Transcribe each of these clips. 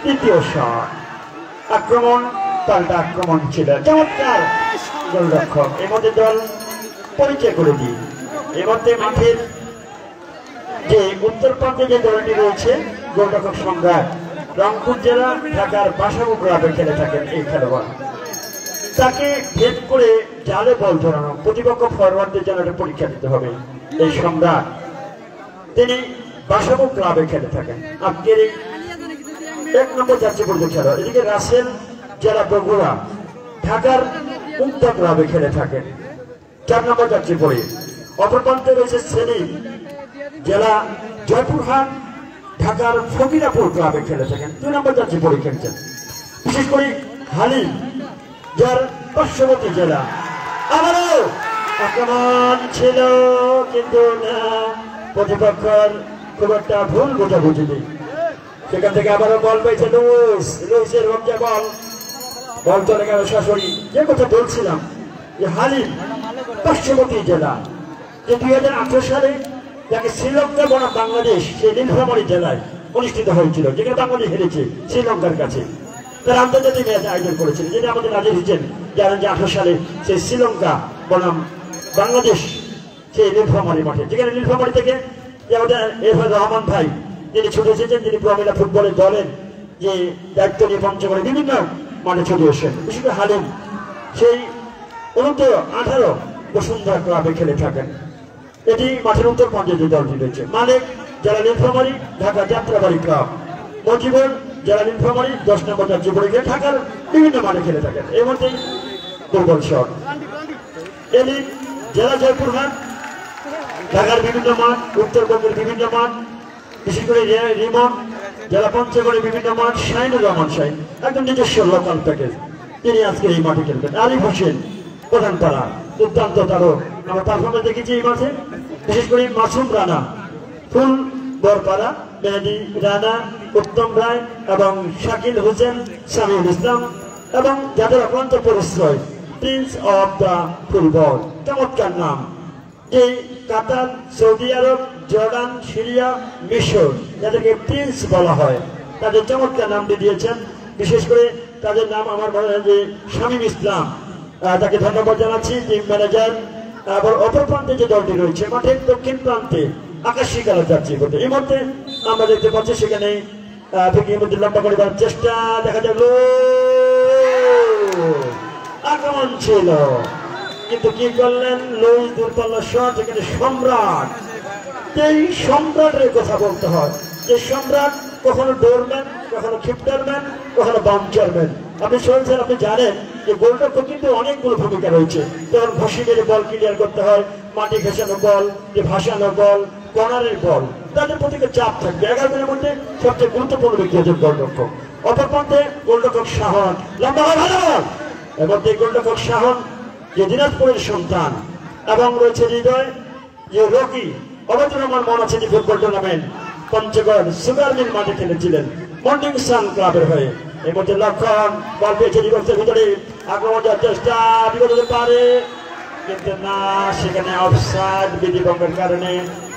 দ্বিতীয় শট, আক্রমণ পাল্টা আক্রমণ ছিল, চমৎকার গোলরক্ষক। এর মধ্যে দল পরিচয় করে দিই, এর মধ্যে মাঠের যে উত্তর প্রান্তে যে দলটি রয়েছে গোলরক্ষক সম্রাট, রংপুর জেলা ঢাকার বাসাবু ক্লাবে খেলে থাকেন এই খেলোয়াড়। তাকে ভেদ করে জালে বল ধরানো, প্রতিপক্ষ ফরওয়ার্ডদের জন্য একটা পরীক্ষা দিতে হবে। এই সম্রাট তিনি বাসাবু ক্লাবে খেলে থাকেন। আজকের এই 1 নম্বর যাত্রী পর্যায়ে খেলোয়াড়। এদিকে রাসেল জেলা বগুড়া ঢাকার উত্তর ক্লাবে খেলে থাকেন 4 নম্বর যাত্রী পড়ে। অপর প্রান্তে রয়েছে সেলিম জেলা জয়পুরহাট ঢাকার ফকিরাপুর ক্লাবে খেলে থাকেন 2 নম্বর যাত্রী পড়ে খেলছেন। বিশেষ করে হালিম যার পার্শ্ববর্তী জেলা। আবারও আক্রমণ ছিল, কিন্তু না, প্রতিপক্ষের খুব একটা ভুল বোঝাবুঝি নেই। সেখান থেকে আবারও বল পেয়েছে লুইসের রক্ষা বল, বল চলে গেল সরাসরি। যে কথা বলছিলাম যে হালিম পার্শ্ববর্তী জেলা, যে 2018 সালে যাকে শ্রীলঙ্কা বনাম বাংলাদেশ সেই নীলফামারী জেলায় অনুষ্ঠিত হয়েছিল, যেখানে বাংলাদেশ হেরেছে শ্রীলঙ্কার কাছে। তারা আন্তর্জাতিক ম্যাচ আয়োজন করেছিল, যেটা আমাদের নাজির হোসেন জানেন যে 18 সালে সেই শ্রীলঙ্কা বনাম বাংলাদেশ সেই নীলফামারী মাঠে, যেখানে নীলফামারী থেকে আমাদের এরফান রহমান ভাই তিনি ছুটে এসেছেন, তিনি প্রমিলা ফুটবলের দলের যে দায়িত্ব নিয়ে পঞ্চগড়ে বিভিন্ন মাঠে ছুটে এসেছেন। বিশেষ করে হালিম সেই 18 বসুন্ধরা ক্লাবে খেলে থাকেন। এটি মাঠের উত্তর প্রান্তে যে দলটি রয়েছে। মালিক জেলা নীলফামারী ঢাকা যাত্রাবাড়ি ক্লাব, মজিবুর জেলা নীলফামারী 10 নম্বর যাত্রী পরীক্ষা ঢাকার বিভিন্ন মাঠে খেলে থাকেন। এর মধ্যেই দুর্বল শট। এলি জেলা জয়পুরহাট ঢাকার বিভিন্ন মাঠ, উত্তরবঙ্গের বিভিন্ন মাঠ, বিশেষ করে রিমন জেলা পঞ্চগড়ের বিভিন্ন মাঠ। শাহিনুর রহমান শাহিন একদম নিজস্ব লোকাল প্যাকেজ, তিনি আজকে এই মাঠে খেলবেন। আলিফ হোসেন প্রধানপাড়া দুর্দান্ত তারও আমরা পারফরমেন্স দেখেছি এই মাঠে। বিশেষ করে মাসুম রানা, ফুল বরপাড়া, মেহেদি রানা, উত্তম রায় এবং শাকিল হোসেন, সামিউল ইসলাম এবং যাদের অক্লান্ত পরিশ্রয় প্রিন্স অফ দ্য ফুটবল, চমৎকার নাম। এই কাতার, সৌদি আরব, জর্ডান, সিরিয়া, মিশর যাদেরকে প্রিন্স বলা হয়, তাদের চমৎকার নামটি দিয়েছেন। বিশেষ করে তাদের নাম আমার মনে হয় যে শামীম ইসলাম, তাকে ধন্যবাদ জানাচ্ছি, টিম ম্যানেজার। আবার অপর প্রান্তে যে দলটি রয়েছে মাঠের দক্ষিণ প্রান্তে আকাশী কালার যাত্রী করতে, এই মুহূর্তে আমরা দেখতে পাচ্ছি সেখানে লম্বা করে দেওয়ার চেষ্টা দেখা গেল, আক্রমণ ছিল, কিন্তু কি করলেন লুইস দূরপাল্লা শট। এখানে সম্রাট, এই সম্রাটের কথা বলতে হয়, যে সম্রাট কখনো ডোরম্যান, কখনো খিপটারম্যান, কখনো বাউন্সারম্যান। আপনি শুনছেন, আপনি জানেন যে গোলরক্ষক কিন্তু অনেকগুলো ভূমিকা রয়েছে। যেমন ঘষি মেরে বল ক্লিয়ার করতে হয়, মাটি ঘেঁষানো বল, যে ভাসানো বল, কর্নারের বল, তাদের প্রতি চাপ থাকবে। 11 জনের মধ্যে সবচেয়ে গুরুত্বপূর্ণ ব্যক্তি হচ্ছেন গোলরক্ষক। অপর প্রান্তে গোলরক্ষক শাহন, লম্বা ভালো এর মধ্যে গোলরক্ষক শাহন যে দিনাজপুরের সন্তান, এবং রয়েছে হৃদয় যে রকি। অবশ্যই আমার মনে আছে যে football tournament Panchagarh sugar mill মাঠে খেলেছিলেন মর্নিং সান ক্লাবের হয়ে। এর মধ্যে লক্ষণ বল পেয়েছে ডিফেন্সের ভিতরে, আক্রমণ যাওয়ার চেষ্টা বিগত হতে পারে, কিন্তু না, সেখানে অফসাইড বিধিভঙ্গের কারণে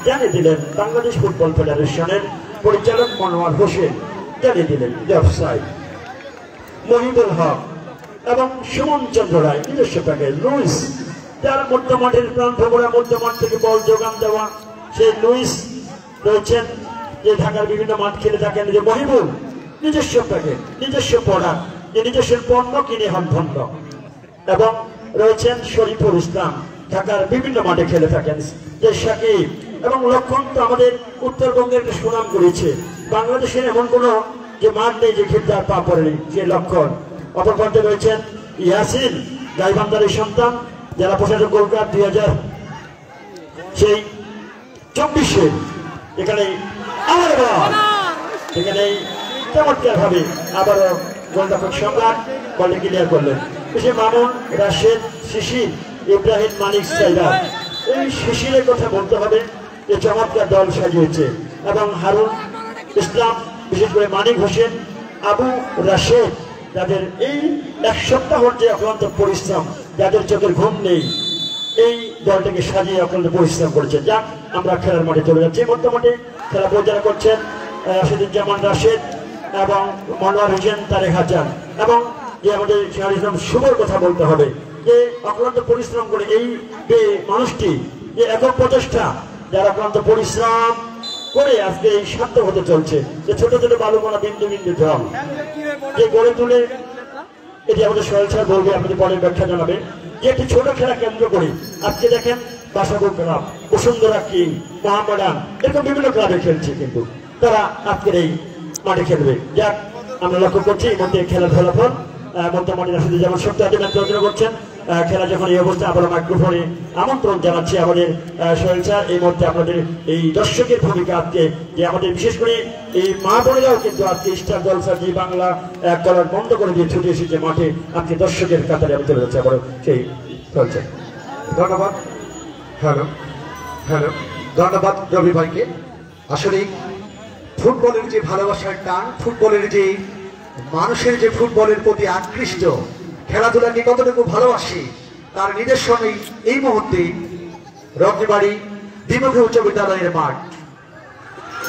জানিয়ে দিলেন বাংলাদেশ ফুটবল ফেডারেশনের পরিচালক মনোয়ার হোসেন, জানিয়ে দিলেন যে অফসাইড। মহিদুল হক এবং সুমন চন্দ্র রায় নিজস্ব প্যাকেজ। লুইস যার মধ্য মাঠের প্রান্ত ভরা মধ্য মাঠ থেকে বল যোগান দেওয়া, সেই লুইস রয়েছেন যে ঢাকার বিভিন্ন মাঠ খেলে থাকেন। যে মহিবুল নিজস্ব প্যাকেজ, নিজস্ব পড়া, যে নিজস্ব পণ্য কিনে হন ধন্য। এবং রয়েছেন শরীফুল ইসলাম, ঢাকার বিভিন্ন মাঠে খেলে থাকেন। যে সাকিব এবং লক্ষণ তো আমাদের উত্তরবঙ্গের সুনাম করেছে, বাংলাদেশের এমন কোনো যে মাঠ নেই যে খেলতে পা পড়েনি, যে লক্ষণ। অপর প্রান্তে রয়েছেন ইয়াসিন, গাইবান্ধারের সন্তান, জেলা প্রশাসক গোলকাপ 2024 এখানে আবার এখানে চমৎকার ভাবে আবারও গোলরক্ষক সম্রাট বলটি ক্লিয়ার করলেন। মামুন, রাশেদ, শিশির, ইব্রাহিম, মানিক, সাইদার, এই শিশিরের কথা বলতে হবে, যে চমৎকার দল সাজিয়েছে। এবং হারুন ইসলাম, বিশেষ করে মানিক হোসেন, আবু রাশেদ, যাদের এই 1 সপ্তাহর যে অক্লান্ত পরিশ্রম, যাদের চোখের ঘুম নেই, এই দলটাকে সাজিয়ে অক্লান্ত পরিশ্রম করেছে। যাক, আমরা খেলার মাঠে চলে যাচ্ছি। বর্তমানে খেলা পরিচালনা করছেন রাশেদুজ্জামান রাশেদ, এবং মনোয়ার হোসেন তারেক হাসান এবং যে আমাদের শাহরুল ইসলাম শুভর কথা বলতে হবে যে অক্লান্ত পরিশ্রম করে এই যে মানুষটি যে একক প্রচেষ্টা যারা অক্লান্ত পরিশ্রম করে আজকে এই সার্থক হতে চলছে যে ছোট ছোট বালুকণা বিন্দু বিন্দু জল যে গড়ে তুলে এটি আমাদের সোহেল স্যার বলবে আপনাদের পরে ব্যাখ্যা জানাবে যে একটি ছোট খেলা কেন্দ্র করে আজকে দেখেন বাসাবো ক্লাব বসুন্ধরা কিং মহামেডান এরকম বিভিন্ন ক্লাবে খেলছে কিন্তু তারা আজকের এই মাঠে খেলবে যাক আমরা লক্ষ্য করছি এই মধ্যে খেলার ফলাফল মন্ত্রমানির আসলে যেমন সত্য আলোচনা করছেন খেলা যখন এই অবস্থা আবার মাইক্রোফোনে আমন্ত্রণ জানাচ্ছি আমাদের সোহেল স্যার এই মুহূর্তে আপনাদের এই দর্শকের ভূমিকা আজকে যে আমাদের বিশেষ করে এই মা বোনেরাও কিন্তু আজকে স্টার জলসা জি বাংলা কলার বন্ধ করে দিয়ে ছুটে এসেছে মাঠে আজকে দর্শকের কাতারে আমি চলে যাচ্ছি আবার সেই সোহেল স্যার। ধন্যবাদ। হ্যালো হ্যালো ধন্যবাদ রবি ভাইকে। আসলে ফুটবলের যে ভালোবাসার টান, ফুটবলের যে মানুষের যে ফুটবলের প্রতি আকৃষ্ট, খেলাধুলাকে কতটুকু ভালোবাসে তার নিদর্শনই এই মুহূর্তে রত্নবাড়ি দ্বিমুখী উচ্চ বিদ্যালয়ের মাঠ।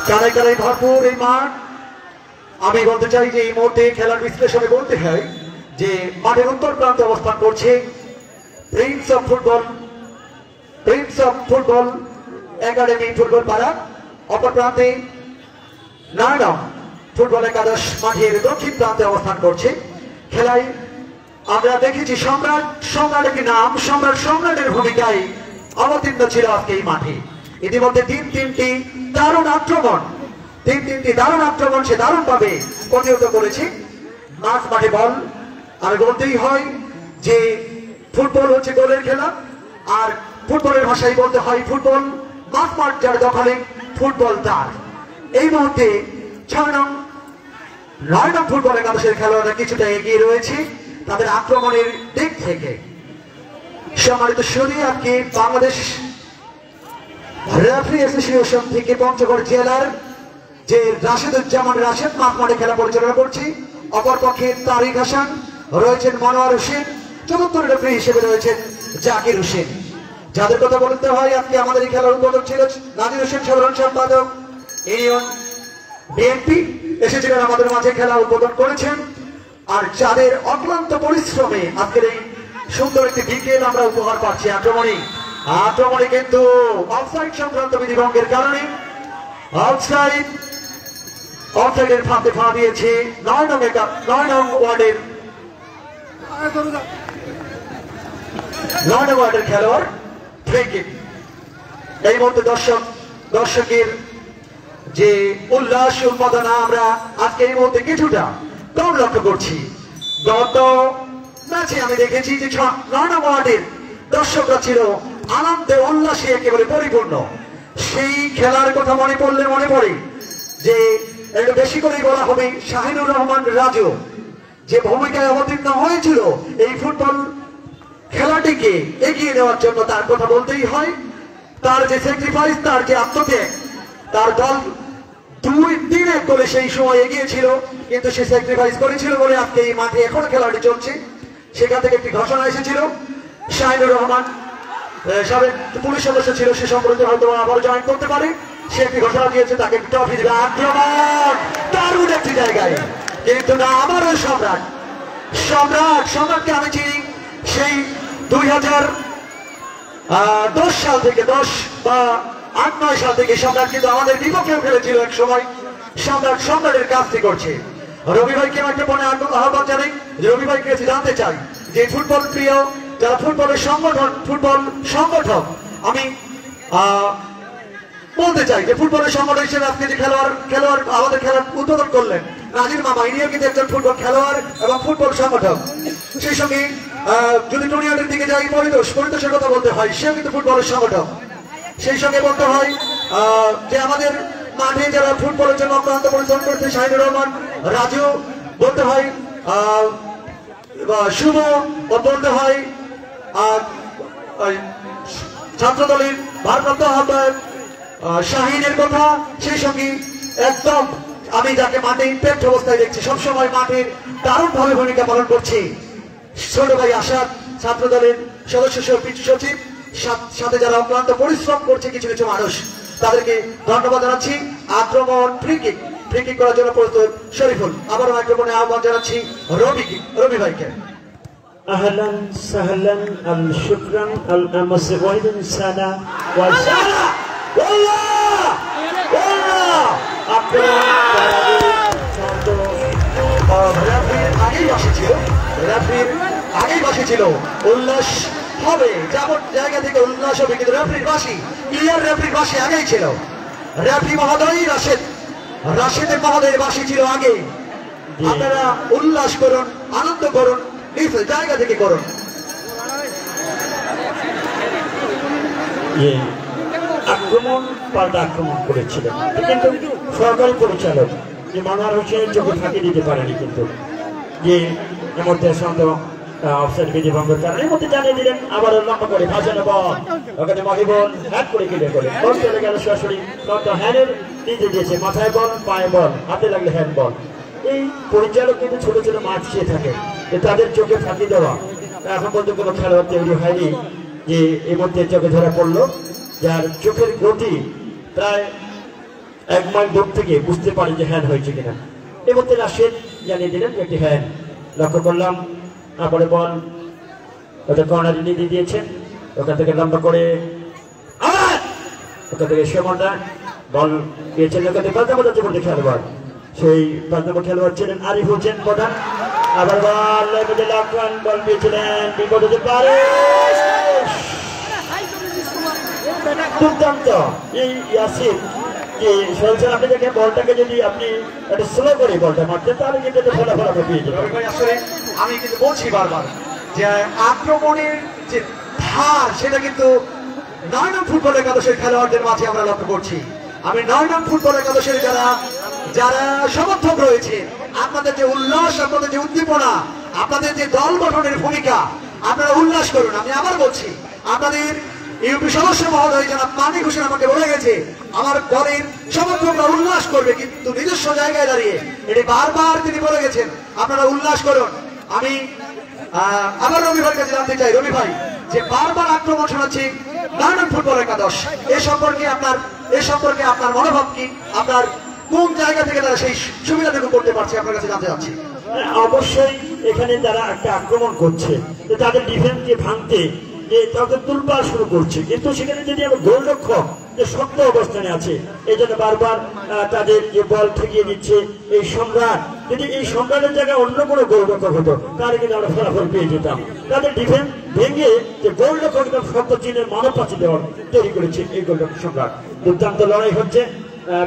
কানায় কানায় ভরপুর এই মাঠ। আমি বলতে চাই যে এই মুহূর্তে খেলার বিশ্লেষণে বলতে হয় যে মাঠের উত্তর প্রান্তে অবস্থান করছে Prince of football academy football পাড়া, অপর প্রান্তে নারায়ণ ফুটবল একাদশ মাঠের দক্ষিণ প্রান্তে অবস্থান করছে। খেলায় আমরা দেখেছি সম্রাট একটি নাম, সম্রাটের ভূমিকায় অবতীর্ণ ছিল আজকে এই মাঠে। ইতিমধ্যে তিনটি দারুণ আক্রমণ সে দারুণ ভাবে প্রতিহত করেছে। মাঠে বল, আর বলতেই হয় যে ফুটবল হচ্ছে গোলের খেলা, আর ফুটবলের ভাষায় বলতে হয় ফুটবল মাঠ যার দখলে ফুটবল তার। এই মুহূর্তে 6 নং ফুটবল একাদশের খেলোয়াড়রা কিছুটা এগিয়ে রয়েছে তাদের আক্রমণের দিক থেকে। সম্মানিত সুধী, আজকে বাংলাদেশ রেফারি অ্যাসোসিয়েশন থেকে পঞ্চগড় জেলার যে রাশেদ মাঠে খেলা পরিচালনা করছি, অপরপক্ষে তারিক হাসান রয়েছেন, মনোয়ার হোসেন, চতুর্থ রেফারি হিসেবে রয়েছেন জাকির হোসেন। যাদের কথা বলতে হয় আজকে আমাদের এই খেলার উদ্বোধক ছিল নাজির হোসেন, সাধারণ সম্পাদক ইউনিয়ন বিএনপি, এসেছিলেন আমাদের মাঝে খেলা উদ্বোধন করেছেন। আর যাদের অক্লান্ত পরিশ্রমে আজকের এই সুন্দর একটি বিকেল আমরা উপহার পাচ্ছি। আক্রমণে কিন্তু অফসাইড সংক্রান্ত বিধিভঙ্গের কারণে অফসাইডের ফাঁদে পা দিয়েছে 9 নং ওয়ার্ডের খেলোয়াড় ফ্রি কিক। এই মুহূর্তে দর্শকের যে উল্লাস উন্মাদনা আমরা আজকে এই মুহূর্তে কিছুটা কম লক্ষ্য করছি। গত ম্যাচে আমি দেখেছি যে 9 নং ওয়ার্ডের দর্শকরা ছিল আনন্দে উল্লাসে একেবারে পরিপূর্ণ। সেই খেলার কথা মনে পড়ে যে একটু বেশি করেই বলা হবে শাহিনুর রহমান রাজু যে ভূমিকায় অবতীর্ণ হয়েছিল এই ফুটবল খেলাটিকে এগিয়ে নেওয়ার জন্য, তার কথা বলতেই হয়। তার যে স্যাক্রিফাইস, তার যে আত্মত্যাগ, তার দল 2-3 গোলে সেই সময় এগিয়েছিল, কিন্তু সে স্যাক্রিফাইস করেছিল বলে আজকে এই মাঠে এখন খেলাটি চলছে। সেখান থেকে একটি ঘোষণা এসেছিল, শাহিনুর রহমান সাবেক পুলিশ সদস্য ছিল, সে সম্পর্কে হয়তো আবার জয়েন করতে পারে, সে একটি ঘোষণা দিয়েছে তাকে ট্রফি দেবে। আক্রমণ দারুণ একটি জায়গায়, কিন্তু না আমারও সম্রাটকে আমি চিনি সেই 2010 সাল থেকে 10 বা 8-9 সাল থেকে সম্রাট কিন্তু আমাদের বিপক্ষেও খেলেছিল এক সময়। সম্রাটের কাজটি করছে। রবি ভাইকে একটা মনে আহ্বান জানাই, রবি ভাইকে জানতে চাই যে ফুটবল প্রিয় যারা ফুটবল সংগঠক, আমি বলতে চাই যে ফুটবলের সংগঠন হিসেবে আজকে যে খেলোয়াড় আমাদের খেলার উদ্বোধন করলেন নাজির মামা, ইনিও কিন্তু একজন ফুটবল খেলোয়াড় এবং ফুটবল সংগঠক। সেই সঙ্গে যদি টুর্নামেন্টের দিকে যাই পরিতোষের কথা বলতে হয়, সেও কিন্তু ফুটবলের সংগঠক। সেই সঙ্গে বলতে হয় যে আমাদের মাঠে যারা ফুটবলের জন্য অক্লান্ত পরিশ্রম করছে শাহিনুর রহমান রাজু, বলতে হয় শুভ, বলতে হয় ছাত্র দলের ভারপ্রাপ্ত আহ্বায়ক শাহিনের কথা। সেই সঙ্গে একদম আমি যাকে মাঠে ইম্প্যাক্ট অবস্থায় দেখছি, সবসময় মাঠের দারুণ ভাবে ভূমিকা পালন করছে ছোট ভাই আসাদ, ছাত্র দলের সদস্য সচিব, সাথে যারা অক্লান্ত পরিশ্রম করছে কিছু মানুষ, তাদেরকে ধন্যবাদ জানাচ্ছি। আক্রমণ ফ্রি ফ্রি কিক করার জন্য প্রস্তুত শরীফুল। আবার মাইক্রোফোনে আহ্বান জানাচ্ছি রবি ভাইকে। أهلا سهلا الشكرا المسؤول سنة وسنة والله والله আগেই বসেছিল উল্লাস হবে, যেমন জায়গা থেকে উল্লাস হবে, কিন্তু রেফারির বাসি ক্লিয়ার, রেফারির বাসি আগেই ছিল। রেফারি মহোদয় রাশেদের মহোদয়ের বাসি ছিল আগে। আপনারা উল্লাস করুন, আনন্দ করুন, নিজ জায়গা থেকে করুন। আক্রমণ পাল্টা আক্রমণ করেছিলেন, কিন্তু সরকারি পরিচালক যে মনোয়ার হোসেন চোখে ফাঁকি দিতে পারেনি, কিন্তু যে এর মধ্যে সন্দেহ অফসাইড বিধি ভঙ্গের কারণে এর মধ্যে জানিয়ে দিলেন। আবার লম্বা করে ভাসানো বল, ওখানে মহিবল হ্যাক করে কেটে করে বল চলে গেল সরাসরি। হ্যান্ডের নিজে দিয়েছে, মাথায় বল, পায়ে বল, হাতে লাগলে হ্যান্ড বল। এই পরিচালক কিন্তু ছোট ছোট মাঠ চেয়ে থাকে, তাদের চোখে ফাঁকি দেওয়া এখন পর্যন্ত কোনো খেলোয়াড় তৈরি হয়নি যে এর মধ্যে চোখে ধরা পড়লো, যার চোখের গতি প্রায় 1 মাইল দূর থেকে বুঝতে পারে যে হ্যান্ড হয়েছে কিনা। এর মধ্যে রাশেদ জানিয়ে দিলেন যে একটি হ্যান্ড। লক্ষ্য করলাম তারপরে বল ওটা কর্নারে নিয়ে দিয়েছেন, ওখান থেকে লম্বা করে ওখান থেকে সেমনটা বল পেয়েছেন, ওখান থেকে 5 নম্বর যাচ্ছে খেলোয়াড়, সেই 5 নম্বর খেলোয়াড় ছিলেন আরিফ হোসেন প্রধান। আবার বল বল পেয়েছিলেন বিপদ হতে পারে, দুর্দান্ত এই ইয়াসিন যে সরকার আপনি দেখেন বলটাকে যদি আপনি একটা স্লো করে বলটা মারতেন তাহলে কিন্তু ফলাফল পেয়ে যেত। আসলে আমি কিন্তু বলছি বারবার যে আক্রমণের যে ধার সেটা কিন্তু 9 নং ফুটবল একাদশের খেলোয়াড়দের মাঝে আমরা লক্ষ্য করছি। আমি 9 নং ফুটবল একাদশের যারা সমর্থক রয়েছে, আপনাদের যে উল্লাস, আপনাদের যে উদ্দীপনা, আপনাদের যে দল গঠনের ভূমিকা, আপনারা উল্লাস করুন। আমি আবার বলছি, আপনাদের ইউপি সদস্য মহোদয় জনাব মানিক হোসেন আমাকে বলে গেছে আমার দলের সমর্থকরা উল্লাস করবে, কিন্তু নিজস্ব জায়গায় দাঁড়িয়ে এটি বারবার তিনি বলে গেছেন আপনারা উল্লাস করুন। আমি আবার রবি ভাইয়ের কাছে জানতে চাই, রবি ভাই যে বারবার আক্রমণ শোনাচ্ছি 9 নং ফুটবল একাদশ, এ সম্পর্কে আপনার মনোভাব কি? আপনার কোন জায়গা থেকে তারা সেই সুবিধাটুকু করতে পারছে আপনার কাছে জানতে চাচ্ছি। অবশ্যই এখানে যারা একটা আক্রমণ করছে তাদের ডিফেন্সকে ভাঙতে যে তাদের তুলপাড় শুরু করছে, কিন্তু সেখানে যদি আমার গোলরক্ষক যে শক্ত অবস্থানে আছে এই জন্য বারবার তাদের যে বল ঠেকিয়ে দিচ্ছে। এই সম্রাট যদি এই সম্রাটের জায়গায় অন্য কোনো গোলরক্ষক হতো তাহলে কিন্তু আমরা ফলাফল পেয়ে যেতাম। তাদের ডিফেন্স ভেঙে যে গোলরক্ষক শক্ত চিহ্নের মানব পাচ্ছি দেওয়ার তৈরি করেছে এই গোলরক্ষক সম্রাট। দুর্দান্ত লড়াই হচ্ছে,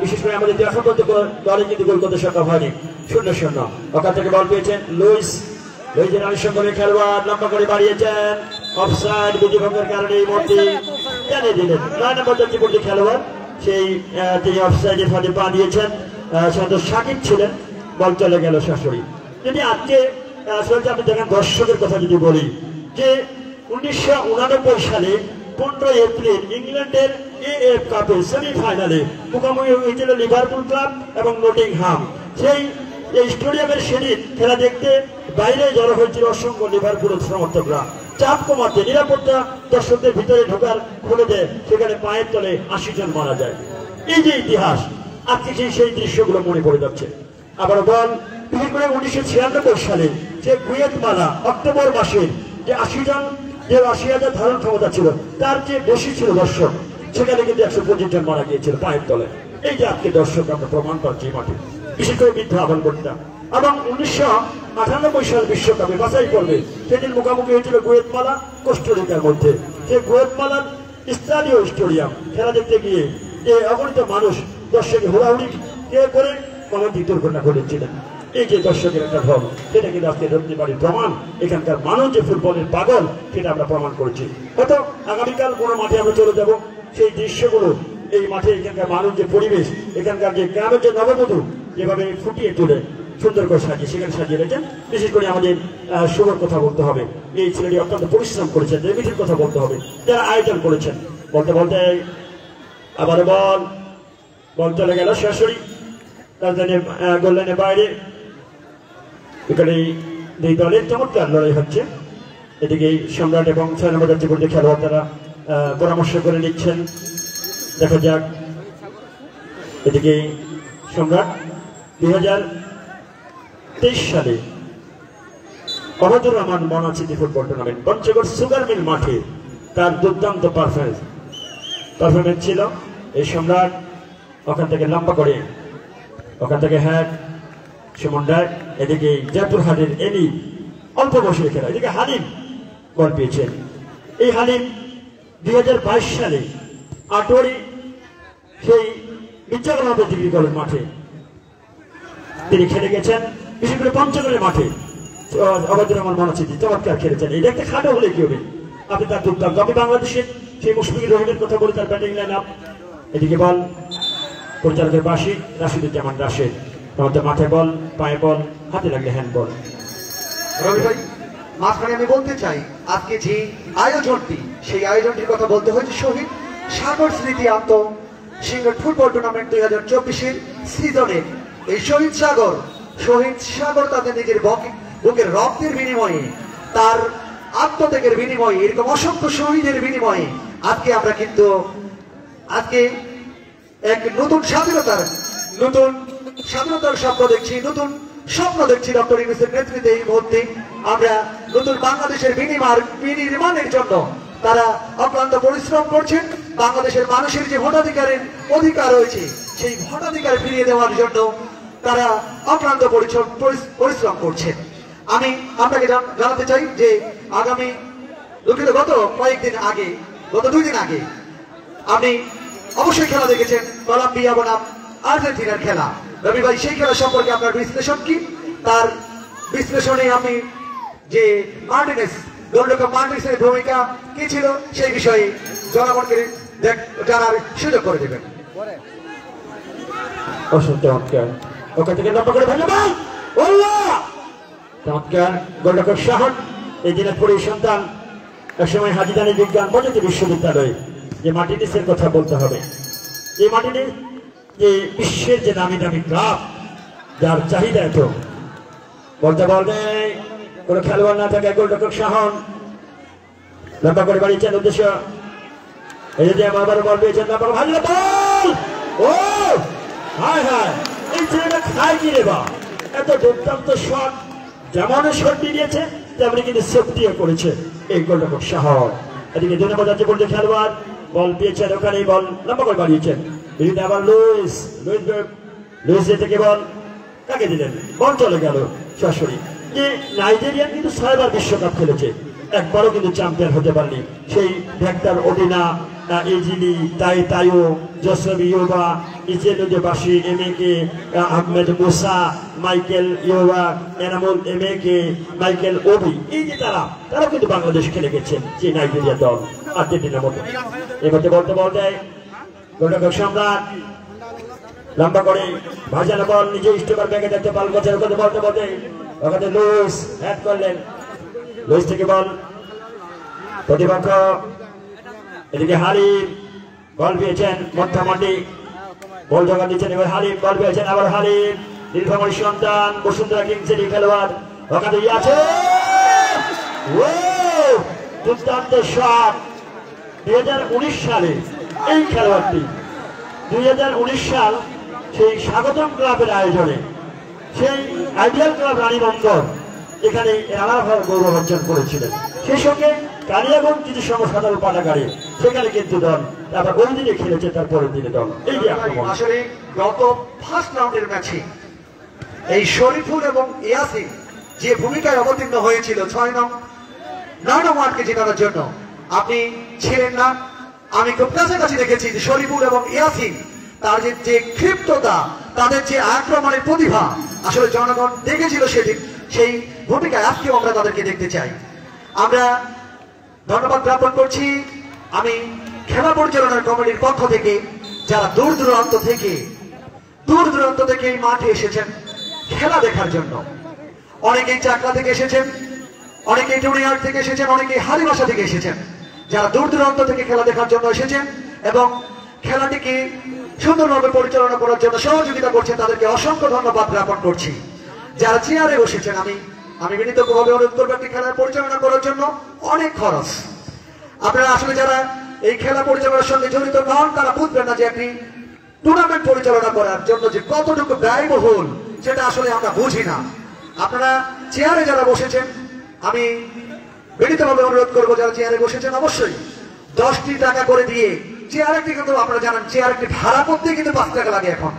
বিশেষ করে আমাদের এখন পর্যন্ত দলে কিন্তু গোল করতে সক্ষম হয়নি। 0-0 ওখান থেকে বল পেয়েছেন লুইজের আনুষঙ্গিক খেলোয়াড় লম্বা করে বাড়িয়েছেন, অফসাইড বিধি ভঙ্গের কারণে এই মুহূর্তে জানিয়ে দিলেন 9 নম্বর যাত্রী খেলোয়াড় সেই তিনি অফসাইডের ফাঁদে পা দিয়েছেন। সাধারণত সাকিব ছিলেন, বল চলে গেল সরাসরি। যদি আজকে আসলে আপনি দেখেন দর্শকের কথা যদি বলি যে 1989 সালে 15 এপ্রিল ইংল্যান্ডের এএফ কাপের সেমিফাইনালে মুখোমুখি হয়েছিল লিভারপুল ক্লাব এবং নটিংহাম। সেই স্টেডিয়ামের সেদিন খেলা দেখতে বাইরে জড়ো হয়েছিল অসংখ্য লিভারপুলের সমর্থকরা। চাপ কমাতে নিরাপত্তা দর্শকদের ভিতরে ঢোকার খুলে দেয়, সেখানে পায়ের তলে 80 জন মারা যায়। এই যে ইতিহাস আজকে সেই দৃশ্যগুলো মনে পড়ে যাচ্ছে। আবার বল বিশেষ করে 1996 সালে যে গুয়েতমালা অক্টোবর মাসের যে 80,000 ধারণ ক্ষমতা ছিল তার যে বেশি ছিল দর্শক, সেখানে কিন্তু 125 জন মারা গিয়েছিল পায়ের তলে। এই যে আজকে দর্শক আমরা প্রমাণ পাচ্ছি মাঠে, বিশেষ করে বৃদ্ধ আহ্বান করতাম। এবং 1998 সাল বিশ্বকাপে বাছাই করবে সেদিন মুখোমুখি হয়েছিল গুয়েতমালা কোস্টারিকার মধ্যে। সেই গুয়েতমালার স্থানীয় স্টেডিয়াম খেলা দেখতে গিয়ে যে অগণিত মানুষ দর্শকের হুড়াহুড়ি করে কমেন্টি দুর্ঘটনা ঘটেছিলেন। এই যে দর্শকের একটা ঢল, সেটা কিন্তু আজকে ধরতে পারি প্রমাণ এখানকার মানুষ যে ফুটবলের পাগল সেটা আমরা প্রমাণ করেছি। হয়তো আগামীকাল কোনো মাঠে আমরা চলে যাব, সেই দৃশ্যগুলো এই মাঠে এখানকার মানুষ যে পরিবেশ, এখানকার যে গ্রামের যে নববধূ যেভাবে ফুটিয়ে তুলে সুন্দর করে সাজিয়ে সেখানে সাজিয়ে রেখেছেন। বিশেষ করে আমাদের শুভর কথা বলতে হবে, এই ছেলেটি অত্যন্ত পরিশ্রম করেছেন, রেমিটির কথা বলতে হবে, যারা আয়োজন করেছেন। বলতে বলতে আবার বল চলে গেল সরাসরি রাজধানীর গোললাইনের বাইরে। এখানে দুই দলের চমৎকার লড়াই হচ্ছে। এদিকে সম্রাট এবং 6 নম্বর যাত্রী বলতে খেলোয়াড় তারা পরামর্শ করে নিচ্ছেন। দেখা যাক, এদিকে সম্রাট 2023 সালে অবদুর রহমান মনাচিতি football tournament Panchagarh sugar mill মাঠে তার দুর্দান্ত পারফরমেন্স ছিল। এই সম্রাট ওখান থেকে লম্বা করে, ওখান থেকে হ্যাক সুমন রায়, এদিকে জয়পুরহাটের এলি অল্প বয়সের খেলা, এদিকে হালিম বল পেয়েছেন। এই হালিম 2022 সালে আটোয়ারি সেই বিদ্যাগত ডিগ্রি কলেজ মাঠে তিনি খেলে গেছেন, বিশেষ করে পঞ্চগড়ের মাঠে অবদুর রহমান মনাচিতি চমৎকার খেলেছেন। এটা একটা খাটো হলে কি হবে, আপনি তার দুর্দান্ত। আমি বাংলাদেশের সেই মুশফিকুর রহিমের কথা বলি, তার ব্যাটিং লাইন আপ। এদিকে বল পরিচালকের বাসি রাশিদুজ্জামান রাশেদ, আমাদের মাথায় বল, পায়ে বল, হাতে লাগলে হ্যান্ড বল। রবি ভাই, মাঝখানে আমি বলতে চাই আজকে যে আয়োজনটি, সেই আয়োজনটির কথা বলতে হয়েছে শহীদ সাগর স্মৃতি আন্ত সিঙ্গল ফুটবল টুর্নামেন্ট 2024-এর সিজনে। এই শহীদ সাগর তাদের নিজের বুকের রক্তের বিনিময়ে, তার আত্মত্যাগের বিনিময়ে, এরকম অসংখ্য শহীদের বিনিময়ে আজকে আমরা কিন্তু এক নতুন স্বাধীনতার স্বপ্ন দেখছি, নতুন স্বপ্ন দেখছি ডক্টর ইউনূসের নেতৃত্বে। এই মুহূর্তে আমরা নতুন বাংলাদেশের বিনির্মাণের জন্য তারা অক্লান্ত পরিশ্রম করছেন। বাংলাদেশের মানুষের যে ভোটাধিকারের অধিকার রয়েছে, সেই ভোটাধিকার ফিরিয়ে দেওয়ার জন্য তারা অক্লান্ত পরিশ্রম করছেন। আমি আপনাকে জানাতে চাই যে আগামী গত 2 দিন আগে আপনি অবশ্যই খেলা দেখেছেন, কলম্বিয়া বনাম আর্জেন্টিনার খেলা। রবি ভাই, সেই খেলা সম্পর্কে আপনার বিশ্লেষণ কি? তার বিশ্লেষণে আপনি যে গোলরক্ষক মার্টিনেসের ভূমিকা কি ছিল সেই বিষয়ে জনগণকে জানার সুযোগ করে দেবেন। চমৎকার, ওখান থেকে লম্বা করে ধন্যবাদ। চমৎকার গোলরক্ষক শাহন, এই দিনাজপুরের সন্তান, একসময় হাজীদানি বিজ্ঞান প্রযুক্তি বিশ্ববিদ্যালয়। যে মার্টিনেসের কথা বলতে হবে, এই মার্টিনেস যে বিশ্বের যে নামি দামি ক্লাব, যার চাহিদা এত, বলতে নেই কোন খেলোয়াড় না থাকে। গোলরক্ষক শাহন লম্বা করে বাড়িয়েছেন উদ্দেশ্য, এই যে আবার বল পেয়েছেন, লম্বা ভালো বল। ও হায় হায়, এই ছেলেটা খায় কি রে বা, এত দুর্দান্ত শট, যেমন শট দিয়েছে তেমনি কিন্তু সেফটিও করেছে এই গোলরক্ষক শাহন। এদিকে 2 নম্বর যাচ্ছে বলছে খেলোয়াড়, বল পেয়েছেন, ওখানেই বল লম্বা করে বাড়িয়েছেন। বিরুদ্ধে আবার লুইস থেকে বল কাকে দিলেন, বল চলে গেল সরাসরি। যে নাইজেরিয়া কিন্তু 6 বার বিশ্বকাপ খেলেছে, একবারও কিন্তু চ্যাম্পিয়ন হতে পারেনি। সেই ভেক্টর ওডিনা, এজিলি, তাইও, জোসেফ ইয়োবা, ইচেনুদেবাসী, এমএকে, আহমেদ মুসা, মাইকেল ইয়োবা, এনামুল এমএকে, মাইকেল ওবি, এই যে তারাও কিন্তু বাংলাদেশ খেলে গেছেন যে নাইজেরিয়া দল আর্জেন্টিনার মতো। এবারে বল দেয় গোলরক্ষক সম্রাট, লম্বা করে ভাজানো বল নিজে স্টোকার ব্যাগে দেখতে পাল বছর বলতে ওখানে লুইস হ্যাট করলেন। লুইস থেকে বল প্রতিপক্ষ, এদিকে হালিম বল পেয়েছেন, মধ্যমাটি বল জোগাড় দিচ্ছেন। এবার হালিম বল পেয়েছেন, আবার হালিম, নীলফামারীর সন্তান, বসুন্ধরা কিংসের খেলোয়াড়, ওখানে আছে দুর্দান্ত শট। 2019 সালে এই খেলোয়াড়টি 2019 সাল সেই স্বাগতম ক্লাবের আয়োজনে সেই আইডিয়াল ক্লাব রানীবন্দর এখানে আলাদাভাবে গৌরব অর্জন করেছিলেন। সেই সঙ্গে কালিয়াগঞ্জ কিছু সাধারণ পাঠাগারে সেখানে কিন্তু দল আবার ওই দিনে খেলেছে, তারপরের দিনে দল। এই যে আসলে গত ফার্স্ট রাউন্ডের ম্যাচে এই শরীফুল এবং ইয়াসিন যে ভূমিকায় অবতীর্ণ হয়েছিল 9 নং ওয়ার্ডকে জেতানোর জন্য, আপনি ছিলেন না। আমি খুব কাছাকাছি দেখেছি যে শরীফুল এবং ইয়াসিন, তার যে ক্ষিপ্ততা, তাদের যে আক্রমণের প্রতিভা, আসলে জনগণ দেখেছিল সেদিন। সেই ভূমিকায় আজকেও আমরা তাদেরকে দেখতে চাই। আমরা ধন্যবাদ জ্ঞাপন করছি আমি খেলা পরিচালনার কমিটির পক্ষ থেকে, যারা দূর দূরান্ত থেকে এই মাঠে এসেছেন খেলা দেখার জন্য। অনেকেই চাকলা থেকে এসেছেন, অনেকেই টুনিয়ার থেকে এসেছেন, অনেকেই হালিবাসা থেকে এসেছেন। যারা দূর দূরান্ত থেকে খেলা দেখার জন্য এসেছেন এবং খেলাটিকে সুন্দরভাবে পরিচালনা করার জন্য সহযোগিতা করছেন, তাদেরকে অসংখ্য ধন্যবাদ জ্ঞাপন করছি। যারা চেয়ারে বসেছেন, আমি বিনীতভাবে অনুরোধ করবো, একটি খেলার পরিচালনা করার জন্য অনেক খরচ। আপনারা আসলে যারা এই খেলা পরিচালনার সঙ্গে জড়িত নন, তারা বুঝবেন না যে একটি টুর্নামেন্ট পরিচালনা করার জন্য যে কতটুকু ব্যয়বহুল সেটা আসলে আমরা বুঝি না। আপনারা চেয়ারে যারা বসেছেন, আমি বিনীতভাবে অনুরোধ করবো যারা চেয়ারে বসেছেন অবশ্যই 10টি টাকা করে দিয়ে, চেয়ার একটি কিন্তু আপনারা জানেন চেয়ার একটি ভাড়া করতে কিন্তু 5 টাকা লাগে এখন,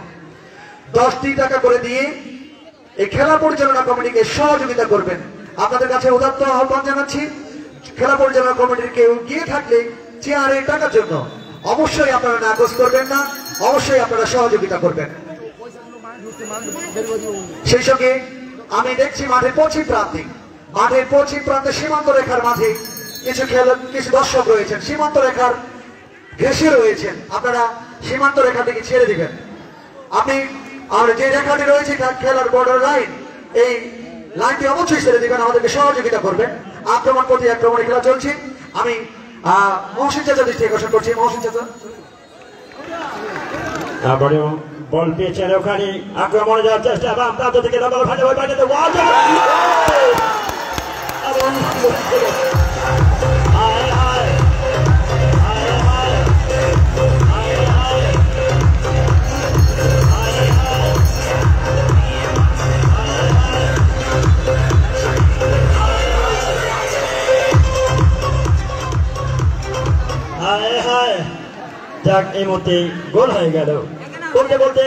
10টি টাকা করে দিয়ে এই খেলা পরিচালনা কমিটিকে সহযোগিতা করবেন। আপনাদের কাছে উদাত্ত আহ্বান জানাচ্ছি, খেলা পরিচালনা কমিটির কেউ গিয়ে থাকলে চেয়ারে টাকার জন্য অবশ্যই আপনারা নাকচ করবেন না, অবশ্যই আপনারা সহযোগিতা করবেন। সেই সঙ্গে আমি দেখছি মাঠের পশ্চিম প্রান্তে সীমান্ত রেখার মাঝে কিছু দর্শক রয়েছেন, সীমান্ত রেখার ঘেঁষে রয়েছেন। আপনারা সীমান্ত রেখাটিকে ছেড়ে দিবেন। আর যে রেখাটি রয়েছে খেলার বর্ডার লাইন, এই লাইনটি অবশ্যই ছেড়ে দিবেন, আমাদেরকে সহযোগিতা করবেন। আক্রমণ প্রতি আক্রমণে খেলা চলছে। আমি মহসিন চাচা দৃষ্টি আকর্ষণ করছি। মহসিন চাচা তারপরে বল পেয়েছেন, ওখানে আক্রমণে যাওয়ার চেষ্টা, বাম প্রান্ত থেকে যাক, এই মুহূর্তে গোল হয়ে গেল। বলতে বলতে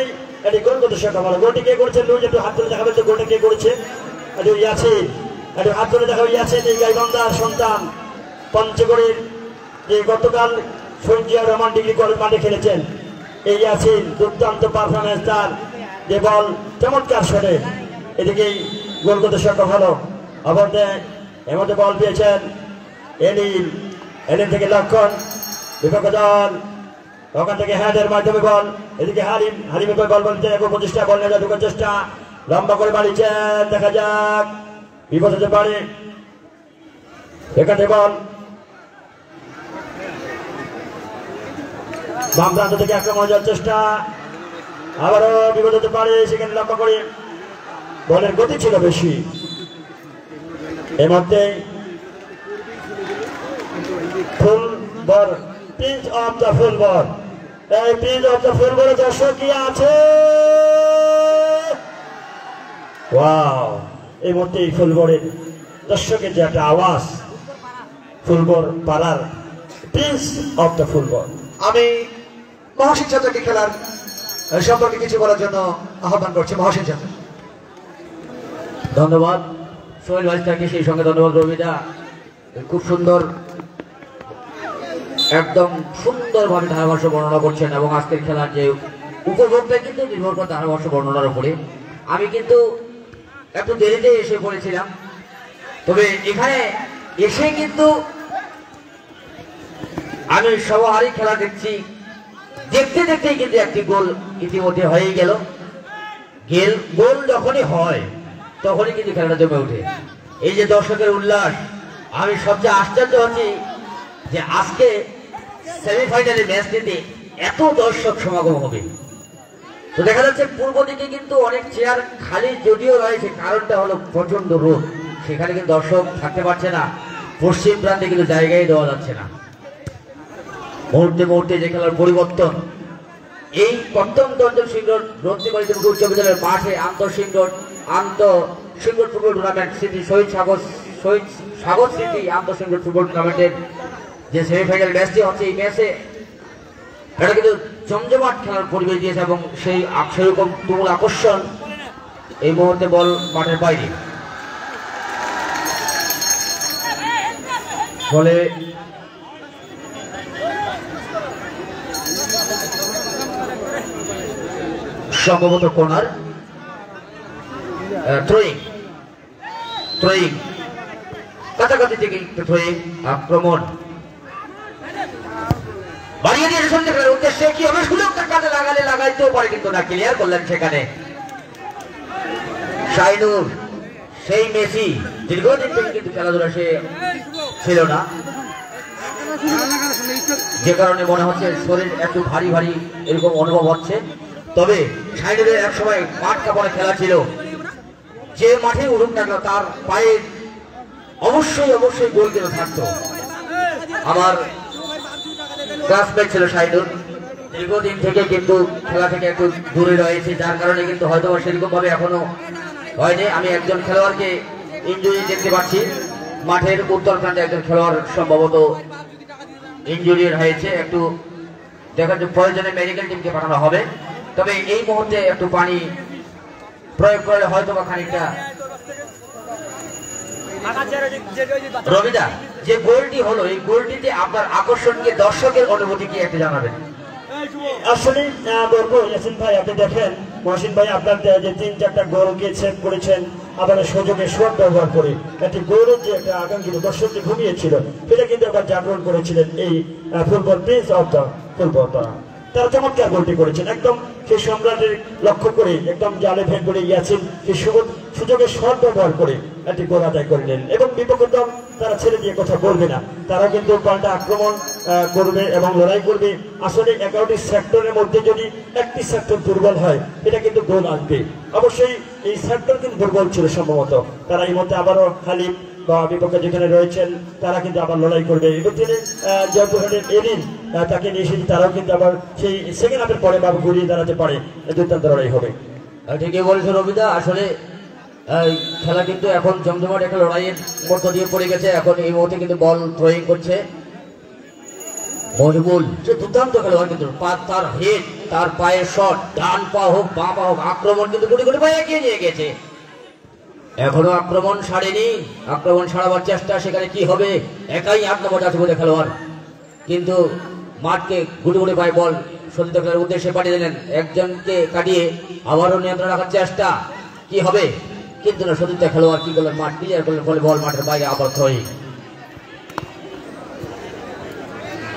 এটি গোল করতে সক্ষম হলো। গোলটি কে করেছে? লুজ, একটু হাত তুলে দেখাবেন তো গোলটা কে করেছে? একটু ইয়াসিন, একটু হাত তুলে দেখাবে ইয়াসিন, এই গাইবান্ধার সন্তান, পঞ্চগড়ের যে গতকাল সঞ্জিয়া রহমান ডিগ্রি কলেজ মাঠে খেলেছেন এই ইয়াসিন, দুর্দান্ত পারফরমেন্স তার, যে বল চমৎকার শটে এদিকেই গোল করতে সক্ষম হলো। অবশ্যই এর মধ্যে বল পেয়েছেন এলিন থেকে লক্ষণ, বিপক্ষ দল ওখান থেকে হ্যান্ডের মাধ্যমে বল, এদিকে হারিমের বল বলতে প্রচেষ্টা, বল নিয়ে ঢোকার চেষ্টা, লম্বা করে বাড়িয়েছেন, দেখা যাক বিপদ হতে পারে। এখানে বল বাম প্রান্ত থেকে আক্রমণ যাওয়ার চেষ্টা, আবারও বিপদ হতে পারে। সেখানে লম্বা করে, বলের গতি ছিল বেশি। এর মধ্যে ফুল বল, পিচ অফ দ্য ফুল বল, এই পিচ অফ দ্য ফুল বলে দর্শক কি আছে? ওয়াও, এই মুহূর্তে এই ফুলবরের দর্শকের যে একটা আওয়াজ, ফুলবর পাড়ার পিচ অফ দ্য ফুলবল। আমি মহসিন চাচাকে খেলার সম্পর্কে কিছু বলার জন্য আহ্বান করছি। মহসিন চাচা। ধন্যবাদ সোহেল ভাইস্তাকে, সেই সঙ্গে ধন্যবাদ রবিদা, খুব সুন্দর, একদম সুন্দরভাবে ধারাভাষ্য বর্ণনা করছেন এবং আজকের খেলার যে উপভোগটা কিন্তু নির্ভর করে ধারাভাষ্য বর্ণনার উপরে। আমি কিন্তু একটু দেরিতে এসে পড়েছিলাম, তবে এখানে এসে কিন্তু আমি সবারই খেলা দেখছি, দেখতে দেখতেই কিন্তু একটি গোল ইতিমধ্যে হয়ে গেল। গোল যখনই হয় তখনই কিন্তু খেলাটা জমে ওঠে। এই যে দর্শকের উল্লাস, আমি সবচেয়ে আশ্চর্য হচ্ছি যে আজকে সেমিফাইনালের ম্যাচটিতে এত দর্শক সমাগম হবে। তো দেখা যাচ্ছে পূর্ব দিকে কিন্তু অনেক চেয়ার খালি যদিও রয়েছে, কারণটা হলো প্রচন্ড রোদ, সেখানে কিন্তু দর্শক থাকতে পারছে না। পশ্চিম প্রান্তে কিন্তু জায়গায় দেওয়া যাচ্ছে না। মুহূর্তে মুহূর্তে যে খেলার পরিবর্তন, এই প্রত্যন্ত অঞ্চল সিঙ্গল রন্তিবাড়িতে উচ্চ বিদ্যালয়ের মাঠে সিঙ্গল ফুটবল টুর্নামেন্ট সিটি শহীদ সাগর সিটি আন্তঃ সিঙ্গল ফুটবল টুর্নামেন্টের যে সেমিফাইনাল ম্যাচটি হচ্ছে, এই ম্যাচে এটা কিন্তু জমজমাট খেলার পরিবেশ দিয়েছে এবং সেরকম তুমুল আকর্ষণ। এই মুহূর্তে বল মাঠের বাইরে, ফলে সম্ভবত কর্নার, থ্রোয়িং কাছাকাছি থেকে থ্রোয়িং, আক্রমণ বাড়িয়ে দিয়ে শুনতে পারে উদ্দেশ্যে কি হবে, সুযোগটা কাজে লাগাইতেও পারে, কিন্তু না, ক্লিয়ার করলেন সেখানে শাইনুর। সেই মেসি দীর্ঘদিন থেকে কিন্তু খেলাধুলা সে ছিল না, যে কারণে মনে হচ্ছে শরীর একটু ভারী ভারী এরকম অনুভব হচ্ছে। তবে শাইনুরের এক সময় মাঠ কাঁপানো খেলা ছিল, যে মাঠে উঠুক না তার পায়ে অবশ্যই গোল কিন্তু থাকতো। আমার ক্লাসমেট ছিল শাইনুর, দীর্ঘদিন থেকে কিন্তু খেলা থেকে একটু দূরে রয়েছে, যার কারণে কিন্তু হয়তো সেরকম ভাবে এখনো হয়নি। আমি একজন খেলোয়াড়কে ইনজুরি দেখতে পাচ্ছি, মাঠের উত্তর প্রান্তে একজন খেলোয়াড় সম্ভবত ইনজুরি হয়েছে, একটু দেখার প্রয়োজনে মেডিকেল টিমকে পাঠানো হবে। তবে এই মুহূর্তে একটু পানি প্রয়োগ করলে হয়তো বা খানিকটা। রবিদা, যে গোলটি হলো এই গোলটিতে আপনার আকর্ষণকে দর্শকের অনুভূতি কি একটু জানাবেন? আসলে বলবো ইয়াসিন ভাই, আপনি দেখেন মহসিন ভাই আপনার যে 3-4টা গোলকে সেভ করেছেন, আবার সুযোগে শট ব্যবহার করে একটি গোলের যে একটা আকাঙ্ক্ষিত দর্শক যে ঘুমিয়েছিল সেটা কিন্তু আবার জাগরণ করেছিলেন এই football Prince of the football. তারা চমৎকার গোলটি করেছেন, একদম সেই সম্রাটের লক্ষ্য করে একদম জালে ভেদ করে ইয়াসিন সেই সুযোগে শট ব্যবহার করে একটি গোল আদায় করলেন। এবং বিপক্ষের দল তারা ছেড়ে দিয়ে কথা বলবে না, তারা কিন্তু পাল্টা আক্রমণ করবে এবং লড়াই করবে। আসলে 11টি সেক্টরের মধ্যে যদি একটি সেক্টর দুর্বল হয় এটা কিন্তু গোল আসবে। অবশ্যই এই সেক্টর কিন্তু দুর্বল ছিল সম্ভবত, তারা এই মধ্যে আবারও হালিম বা বিপক্ষে যেখানে রয়েছেন তারা কিন্তু আবার লড়াই করবে। এবং তিনি জয়পুরহাটের এলিন তাকে নিয়ে এসেছে, তারাও কিন্তু আবার সেই সেকেন্ড হাফের পরে বা ঘুরিয়ে দাঁড়াতে পারে, দুর্দান্ত লড়াই হবে। ঠিকই বলেছে রবিদা, আসলে খেলা কিন্তু এখন জমজমাট একটা লড়াইয়ের মধ্য দিয়ে পড়ে গেছে। এখন এই মুহূর্তে কিন্তু বল থ্রোয়িং করছে মহিবুল, সে দুর্দান্ত খেলোয়াড় কিন্তু তার হেড, তার পায়ের শট, ডান পা হোক বাঁ পা হোক, আক্রমণ কিন্তু গুটি গুটি পায়ে এগিয়ে নিয়ে গেছে। এখনো আক্রমণ ছাড়েনি, আক্রমণ ছাড়াবার চেষ্টা, সেখানে কি হবে? একাই 8 নম্বর আছে বলে খেলোয়াড়, কিন্তু মাঠকে গুটি গুটি পায়ে বল সতীর্থ খেলার উদ্দেশ্যে পাঠিয়ে দিলেন। একজনকে কাটিয়ে আবারও নিয়ন্ত্রণ রাখার চেষ্টা, কি হবে? কিন্তু না, সতীর্থ খেলোয়াড় কি করলেন? মাঠ ক্লিয়ার করলেন, ফলে বল মাঠের বাইরে আবার থ্রোয়িং।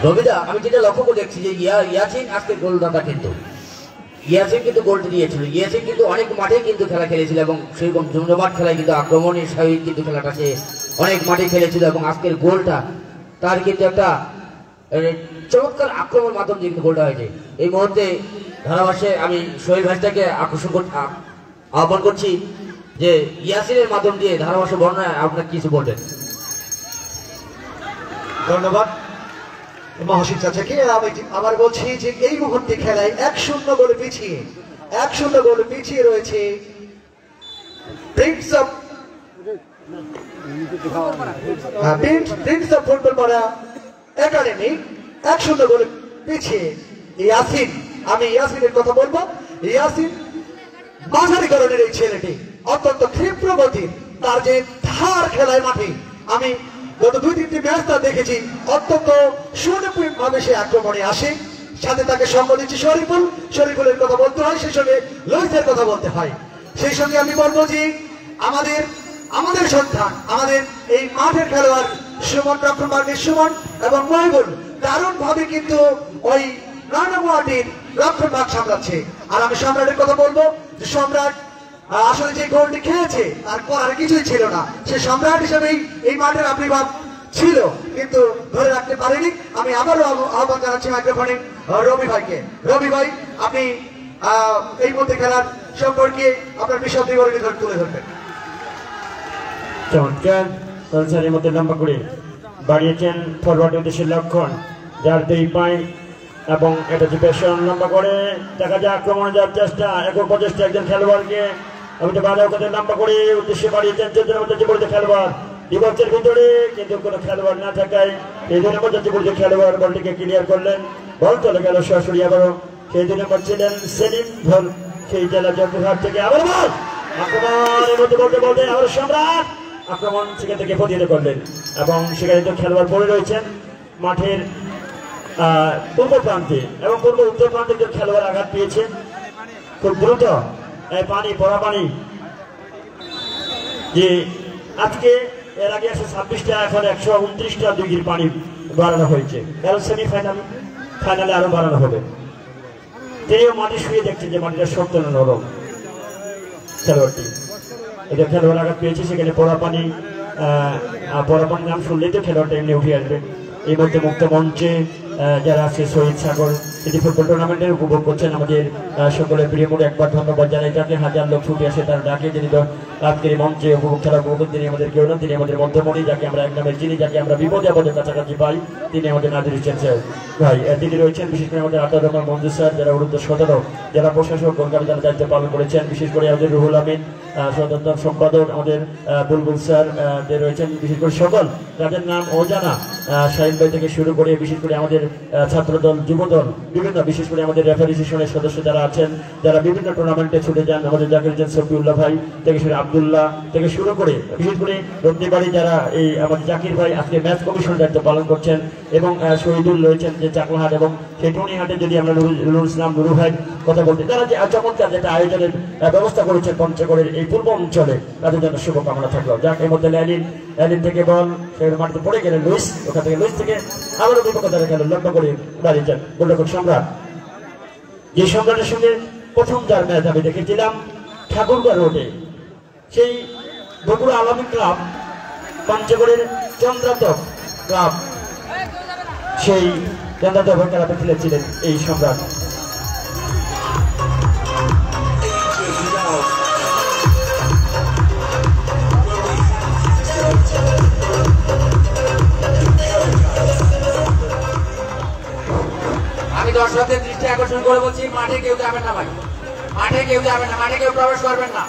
রবিদা, আমি যেটা লক্ষ্য করে দেখছি যে ইয়াসিন আজকে গোলদাতা, কিন্তু ইয়াসিন কিন্তু গোলটি দিয়েছিল। ইয়াসিন কিন্তু অনেক মাঠে কিন্তু খেলা খেলেছিল এবং সেরকম জমজমাট খেলায় কিন্তু আক্রমণের সহিত কিন্তু খেলাটা সে অনেক মাঠে খেলেছিল এবং আজকের গোলটা তার কিন্তু একটা চমৎকার আক্রমণ মাধ্যম দিয়ে কিন্তু গোলটা হয়েছে। এই মুহূর্তে ধারাভাষ্যে আমি শহীদ ভাইটাকে আহ্বান করছি যে ইয়াসিনের মাধ্যম দিয়ে ধারাভাষ্য বর্ণনায় আপনার কিছু বলবেন। ধন্যবাদ মহসিন চাচাকে। আমি আবার বলছি যে এই মুহূর্তে খেলায় 1-0 গোলে পিছিয়ে রয়েছে প্রিন্স অফ ফুটবল পাড়া একাডেমি। 1-0 গোলে পিছিয়ে ইয়াসিন, আমি ইয়াসিনের কথা বলবো। ইয়াসিন মাঝারি কারণের এই ছেলেটি অত্যন্ত ক্ষিপ্র গতির, তার যে ধার খেলায় মাঠে আমি গত 2-3টি ম্যাচ তা দেখেছি, অত্যন্ত সুনিপুণ ভাবে সে আক্রমণে আসে। সাথে তাকে সঙ্গ দিচ্ছে শরীফুলের কথা বলতে হয়, সেই সঙ্গে লুইসের কথা বলতে হয়। সেই সঙ্গে আমি বলবো যে আমাদের সন্তান, আমাদের এই মাঠের খেলোয়াড় সুমন, রক্ষণভাগের সুমন এবং মহিবুল দারুণ ভাবে কিন্তু ওই রানাওয়াটির রক্ষণভাগ সামলাচ্ছে। আর আমি সম্রাটের কথা বলবো যে সম্রাট আসলে যে গোলটি খেয়েছে তার করার কিছুই ছিল না, সে সম্রাট হিসেবেই এই মাঠের আবির্ভাব ছিল, কিন্তু ধরে রাখতে পারেনি। আমি আবারও আহ্বান জানাচ্ছি মাইক্রোফোনে রবি ভাইকে। রবি ভাই, আপনি এই মধ্যে খেলার সম্পর্কে আপনার বিশদ বিবরণী তুলে ধরবেন। চমৎকার সংসারের মধ্যে লম্বা করে বাড়িয়েছেন ফরওয়ার্ড উদ্দেশ্যে লক্ষণ, যার 2 পায় এবং এটা যে পেশন লম্বা করে দেখা যায় আক্রমণে যাওয়ার চেষ্টা, একক প্রচেষ্টা একজন খেলোয়াড়কে আমি তো বাধা করতে লম্বা করে উদ্দেশ্যে বাড়িয়েছেন 14 নম্বর জাতীয় খেলোয়াড় ডিবক্সের ভিতরে, কিন্তু কোনো খেলোয়াড় না থাকায় এই 2 নম্বর জাতীয় খেলোয়াড় বলটিকে ক্লিয়ার করলেন। বল চলে গেল সরাসরি আবারও সেই 2 নম্বর ছিলেন সেলিম ভোল, সেই জেলা জয়পুরহাট থেকে। আবার বল আক্রমণের মধ্যে বলতে আবার সম্রাট আক্রমণ সেখান থেকে প্রতিহত করলেন এবং সেখানে তো খেলোয়াড় পড়ে রয়েছেন মাঠের পূর্ব প্রান্তে এবং পূর্ব উত্তর প্রান্তে যে খেলোয়াড় আঘাত পেয়েছে খুব দ্রুত পানি পড়া পানি, যে আজকে এর আগে 126টা এখন 129টা ডিগ্রি পানি বাড়ানো হয়েছে, কারণ ফাইনালে আরো বাড়ানো হবে। তিনিও মাটি শুয়ে দেখছেন যে মাটিটা শক্ত না নরম। খেলোয়াড়টি এটা খেলোয়াড় আঘাত পেয়েছে, সেখানে পড়া পানি নাম শুনলেই তো খেলোয়াড়টা এমনি উঠে আসবে। এই মধ্যে মুক্ত মঞ্চে যারা আছে শহীদ সাগর এটি ফুটবল টুর্নামেন্টের উপভোগ করছেন আমাদের সকলের প্রিয় মুড়ে একবার ধন্যবাদ জানাই তাকে। হাজার লোক ছুটে আসে তার ডাকে, যিনি আজকের মঞ্চে উপভোগ খেলা উপভোগ, তিনি আমাদের কেউ না, তিনি আমাদের মধ্যমণি, যাকে আমরা এক নামে চিনি, যাকে আমরা বিপদে আপদের কাছাকাছি পাই, তিনি আমাদের নাজির হোসেন স্যার ভাই। তিনি রয়েছেন বিশেষ করে আমাদের আতাউর রহমান মঞ্জুর স্যার, যারা উড়ুদ্দ সদর যারা প্রশাসক কলকাতা যারা দায়িত্ব পালন করেছেন, বিশেষ করে আমাদের রুহুল আমিন স্বতন্ত্র সম্পাদক, আমাদের বুলবুল স্যার রয়েছেন, বিশেষ করে সকল তাদের নাম অজানা শাহিন ভাই থেকে শুরু করে বিশেষ করে আমাদের ছাত্রদল, যুবদল, বিভিন্ন বিশেষ করে আমাদের রেফারি সেশনের সদস্য যারা আছেন, যারা বিভিন্ন টুর্নামেন্টে ছুটে যান, আমাদের জাকির হোসেন সফিউল্লাহ ভাই থেকে শুরু আব্দুল্লাহ থেকে শুরু করে বিশেষ করে রত্নীবাড়ি যারা এই আমাদের জাকির ভাই আজকে ম্যাচ কমিশনের দায়িত্ব পালন করছেন, এবং শহীদুল রয়েছেন যে চাকলাহাট, এবং সেই টুনিহাটে যদি আমরা নুরুল ইসলাম নুরু ভাই কথা বলতে, তারা যে চমৎকার যেটা আয়োজনের ব্যবস্থা করেছেন পঞ্চগড়ের এই পূর্ব অঞ্চলে, তাদের জন্য শুভকামনা থাকলো। যাক, এর মধ্যে ল্যালিন থেকে বল সেখানে মাটিতে পড়ে গেলেন লুইস, ওখান থেকে লুইস থেকে আবারও বিপক্ষ দ্বারা গেল লম্বা করে দাঁড়িয়ে যান গোলরক্ষক সম্রাট, যে সম্রাটের সঙ্গে প্রথম যার ম্যাচ আমি দেখেছিলাম ঠাকুরগাঁ রোডে, সেই বগুড়া আলামী ক্লাব পঞ্চগড়ের চন্দ্রাতক ক্লাব, সেই চন্দ্রাতক খেলাতে খেলেছিলেন এই সম্রাট। দর্শকদের দৃষ্টি আকর্ষণ করে বলছি, মাঠে কেউ যাবেন না ভাই, মাঠে কেউ যাবেন না, মাঠে কেউ প্রবেশ করবেন না,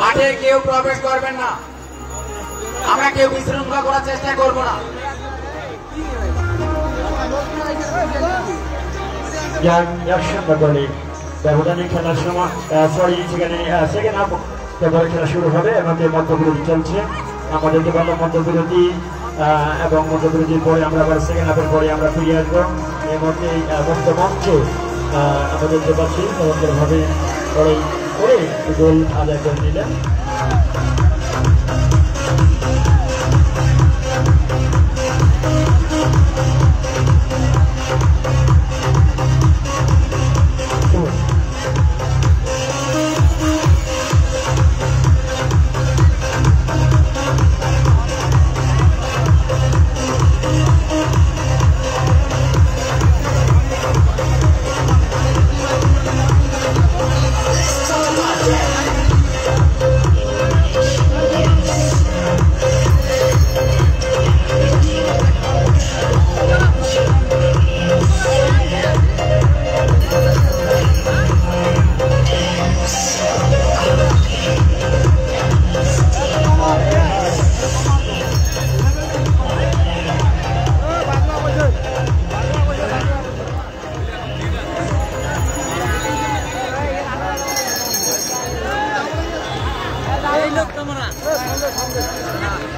মাঠে কেউ প্রবেশ করবেন না, আমরা কেউ বিশৃঙ্খলা করার চেষ্টা করব না। ব্যবধানে খেলার সময় সেকেন্ড হাফ খেলা শুরু হবে, আমাদের মধ্যবিরতি চলছে, আমাদেরকে বললাম মধ্যবিরতি, এবং মধ্যবিরতির পরে আমরা আবার সেকেন্ড হাফের পরে আমরা ফিরে আসবো। এর মধ্যে মঞ্চে আমাদের যে পাচ্ছি চমৎকারভাবে লড়াই করে গোল আদায় করে নিলেন।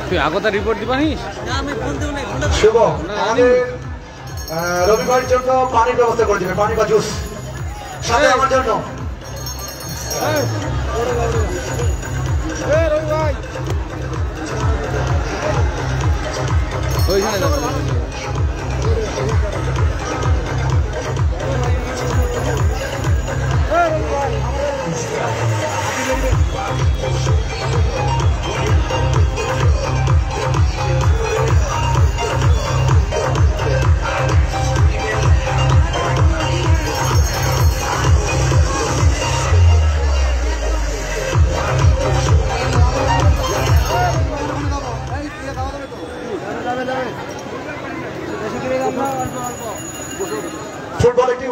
তুই আগতা রিপোর্ট দিবানিস? শুভ আমাদের রবিবার জন্য পানির ব্যবস্থা করে দিবে, পানি বা জুস সাথে আমার জন্য। ওইখানে ফুটবল একটি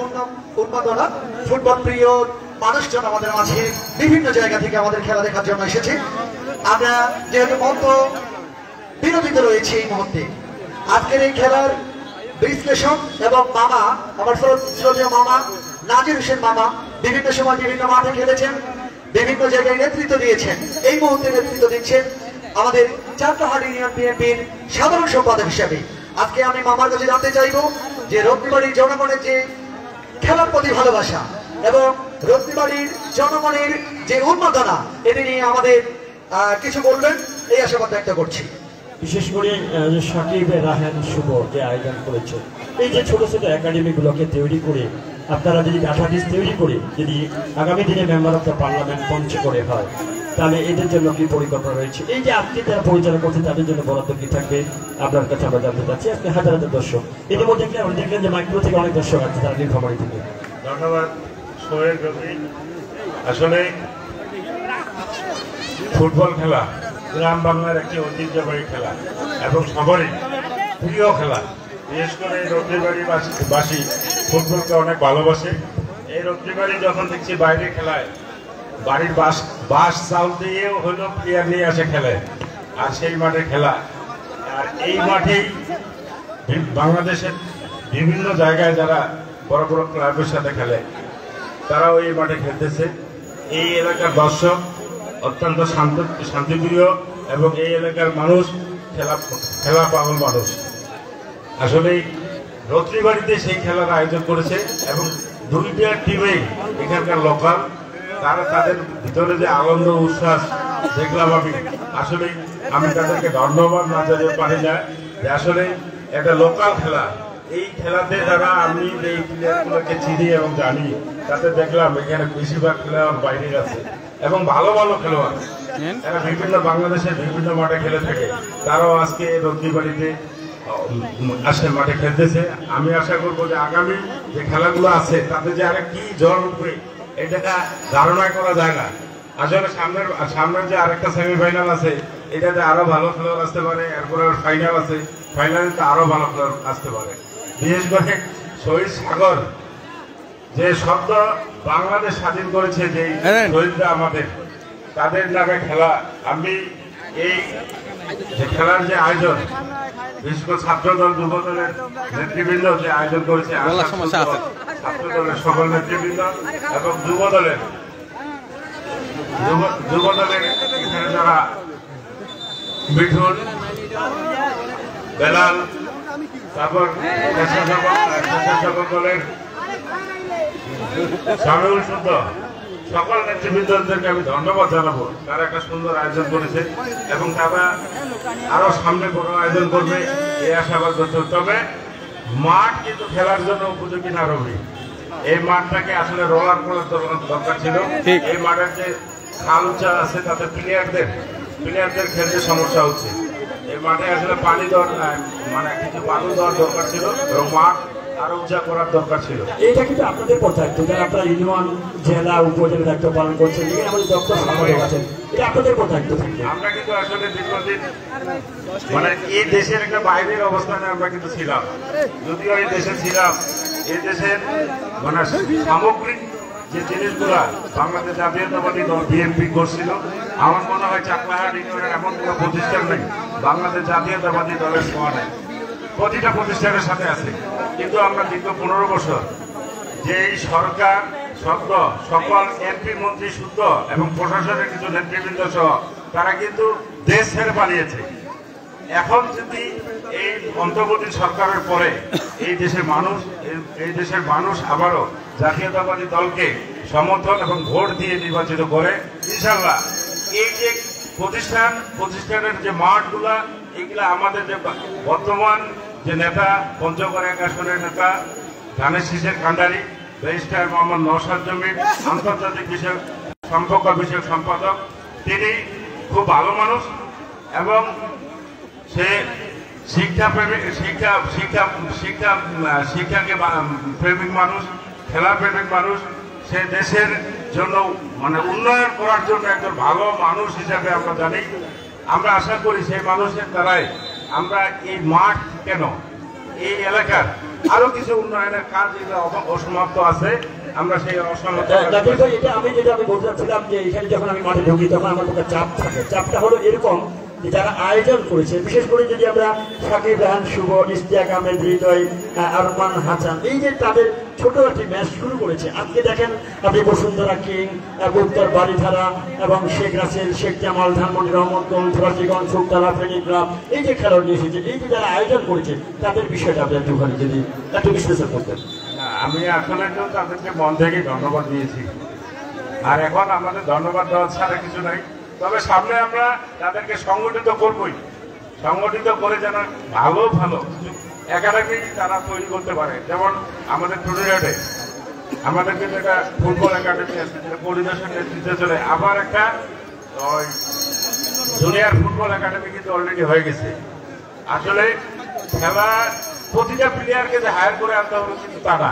উন্মাদনা, ফুটবল প্রিয় মানুষজন আমাদের মাঝে বিভিন্ন জায়গা থেকে আমাদের খেলা দেখার জন্য এসেছে। আমরা যেহেতু মঞ্চ বিরতিতে রয়েছি এই মুহূর্তে, আজকের এই খেলার বিশ্লেষণ এবং মামা, আমার শ্রদ্ধেয় মামা নাজির হোসেন মামা বিভিন্ন সময় বিভিন্ন মাঠে খেলেছেন, বিভিন্ন জায়গায় নেতৃত্ব দিয়েছেন, এই মুহূর্তে নেতৃত্ব দিচ্ছেন আমাদের চাকলাহাট ইউনিয়ন বিএনপির সাধারণ সম্পাদক হিসেবে। আজকে আমি মামার কাছে জানতে চাইব যে রত্নীবাড়ির জনগণের যে খেলার প্রতি ভালোবাসা এবং রত্নীবাড়ির জনগণের যে উন্মাদনা, এটি নিয়ে আমাদের কিছু বলবেন এই আশাবাদ ব্যক্ত করছি। বিশেষ করে সাকিব রাহান শুভ যে আয়োজন করেছে, এই যে ছোট ছোট একাডেমিগুলোকে তৈরি করে আপনারা যদি ডাটাবেস তৈরি করে যদি আগামী দিনে মেম্বার অফ দ্য পার্লামেন্ট পঞ্চগড়ে হয়, তাহলে এদের জন্য কি পরিকল্পনা রয়েছে? এই যে আজকে যারা পরিচালনা করছে তাদের জন্য বরাদ্দ কি থাকবে আপনার কাছে আমরা জানতে চাচ্ছি। আজকে হাজার হাজার দর্শক, ইতিমধ্যে আমরা দেখলেন যে মাইক্রো থেকে অনেক দর্শক আছে তারা নীলফামারী থেকে। ধন্যবাদ সোহেল রবি। আসলে ফুটবল খেলা গ্রাম বাংলার একটি ঐতিহ্যবাহী খেলা এবং সবারই প্রিয় খেলা। বিশেষ করে রত্নীবাড়ি বাসী ফুটবলকে অনেক ভালোবাসে। এই রত্নীবাড়ি যখন দেখছি বাইরে খেলায়, বাড়ির বাস চাউল দিয়েও হলো প্লেয়ার নিয়ে আসে খেলে, আর সেই মাঠে খেলা। আর এই মাঠেই বাংলাদেশের বিভিন্ন জায়গায় যারা বড় বড় ক্লাবের সাথে খেলে তারাও এই মাঠে খেলতেছে। এই এলাকার দর্শক অত্যন্ত শান্তিপ্রিয় এবং এই এলাকার মানুষ খেলা পাগল মানুষ। আসলে রত্নীবাড়িতে সেই খেলার আয়োজন করেছে এবং দুইটা টিমেই এখানকার লোকাল। তারা তাদের ভিতরে যে আনন্দ উচ্ছ্বাস দেখলাম আমি তাদেরকে ধন্যবাদ না জানিয়ে পারি না যে আসলে একটা লোকাল খেলা। এই খেলাতে যারা আমি এই প্লেয়ারগুলোকে চিনি এবং জানি, তাতে দেখলাম এখানে বেশিরভাগ খেলোয়াড় বাইরে আছে এবং ভালো ভালো খেলোয়াড়। এরা বিভিন্ন বাংলাদেশের বিভিন্ন মাঠে খেলে থাকে, তারাও আজকে রত্নীবাড়িতে মাঠে খেলতেছে। আমি আশা করবো যে আগামী যে খেলাগুলো আছে তাতে যে আরে কি জ্বর উঠবে এটা ধারণা করা যায় না। আসলে সামনের যে আরেকটা সেমিফাইনাল আছে, এটাতে আরো ভালো খেলোয়াড় আসতে পারে। এরপরে ফাইনাল আছে, ফাইনালে তো আরো ভালো খেলোয়াড় আসতে পারে। বিশেষ করে শহীদ সাগর যে শব্দ বাংলাদেশ স্বাধীন করেছে, যে শহীদরা আমাদের, তাদের নামে খেলা। আমি এই যে খেলার যে আয়োজন, বিশেষ করে ছাত্রদল যুব দলের নেতৃবৃন্দ যে আয়োজন করেছে, ছাত্রদলের সকল নেতৃবৃন্দ এবং যুব দলের এখানে যারা মিঠুন, বেলাল, তারপর দলের সামিউল শুদ্ধ, সকল নেতৃবৃন্দদেরকে আমি ধন্যবাদ জানাবো। তারা একটা সুন্দর আয়োজন করেছে এবং তারা আরো সামনে কোনো আয়োজন করবে এই আশাবাদ করছে। তবে মাঠ কিন্তু খেলার জন্য উপযোগী না রবি। এই মাঠটাকে আসলে রোলার করার দরকার ছিল। এই মাঠের যে খাল উঁচা আছে তাতে প্লেয়ারদের খেলতে সমস্যা হচ্ছে। এই মাঠে আসলে পানি মানে কিছু পানি দেওয়ার দরকার ছিল এবং মাঠ আরো উঁচা করার দরকার ছিল। এইটা কিন্তু আপনাদের দায়িত্ব, যারা আপনারা ইউনিয়ন, জেলা, উপজেলা দায়িত্ব পালন করছেন, এখানে আমাদের দপ্তর সামনে আছেন, এটা আপনাদের দায়িত্ব থাকবে। আমরা কিন্তু আসলে দীর্ঘদিন মানে এই দেশের একটা বাইরের অবস্থানে আমরা কিন্তু ছিলাম। যদিও এই দেশে ছিলাম, এই দেশের মানে সামগ্রিক যে জিনিসগুলা বাংলাদেশ জাতীয়তাবাদী দল বিএনপি করছিল, আমার মনে হয় চাকলাহাট ইউনিয়নের এমন কোনো প্রতিষ্ঠান নেই বাংলাদেশ জাতীয়তাবাদী দলের ছোঁয়া নেই। প্রতিটা প্রতিষ্ঠানের সাথে আছে। কিন্তু আমরা দীর্ঘ 15 বছর যে এই সরকার সকল এমপি মন্ত্রী শুদ্ধ এবং প্রশাসনের কিছু নেতৃবৃন্দ সহ তারা কিন্তু দেশ ছেড়ে পালিয়েছে। এখন যদি এই অন্তর্বর্তী সরকারের পরে এই দেশের মানুষ আবারও জাতীয়তাবাদী দলকে সমর্থন এবং ভোট দিয়ে নির্বাচিত করে, ইনশাল্লাহ এই যে প্রতিষ্ঠানের যে মাঠগুলা, এগুলা আমাদের যে বর্তমান যে নেতা, পঞ্চগড় 1 আসনের নেতা ধানের শীষের কান্ডারি ব্যারিস্টার মোহাম্মদ নওশাদ জমির, আন্তর্জাতিক সম্পর্ক বিষয়ক সম্পাদক, তিনি খুব ভালো মানুষ এবং সে শিক্ষাকে প্রেমিক মানুষ, খেলা প্রেমিক মানুষ। সে দেশের জন্য মানে উন্নয়ন করার জন্য একজন ভালো মানুষ হিসাবে আমরা জানি। আমরা আশা করি সেই মানুষের দ্বারাই আমরা এই মাঠ কেন এই এলাকার আরো কিছু উন্নয়নের কাজ অসমাপ্ত আছে, আমরা সেই অসমাপ্ত আমি বলতে চাচ্ছিলাম যে এখানে যখন আমি মাঠে ঢুকি তখন আমার কাছে চাপ থাকে। চাপটা হলো এরকম যে যারা আয়োজন করেছে, বিশেষ করে যদি আমরা সাকিব রাহান, শুভ, ইশতিয়াক আহমেদ, হৃদয়, আরমান হাসান, এই যে তাদের ছোট একটি ম্যাচ শুরু করেছে। আজকে দেখেন আপনি বসুন্ধরা কিং, উত্তর বাড়িধারা এবং শেখ রাসেল, শেখ জামাল, ধানমন্ডি, রহমতগঞ্জ, ধরাশীগঞ্জ, সুকতলা, ফেনীগ্রাম, এই যে খেলোয়াড় নিয়ে এসেছে, এই যে যারা আয়োজন করেছে তাদের বিষয়টা আপনি একটুখানি যদি একটু বিশ্লেষণ করতেন। আমি আসলে তো তাদেরকে মন থেকে ধন্যবাদ দিয়েছি, আর এখন আমাদের ধন্যবাদ দেওয়ার ছাড়া কিছু নাই। তবে সামনে আমরা তাদেরকে সংগঠিত করবই, সংগঠিত করে যেন ভালো একাডেমি তারা তৈরি করতে পারে। যেমন আমাদের টুর্নামেন্টে আমাদের কিন্তু একটা ফুটবল একাডেমি আছে, যেটা পরিবেশের নেতৃত্বে চলে। আবার একটা ওই জুনিয়র ফুটবল একাডেমি কিন্তু অলরেডি হয়ে গেছে। আসলে খেলা প্রতিটা প্লেয়ারকে যে হায়ার করে আনতে হবে কিন্তু তা না,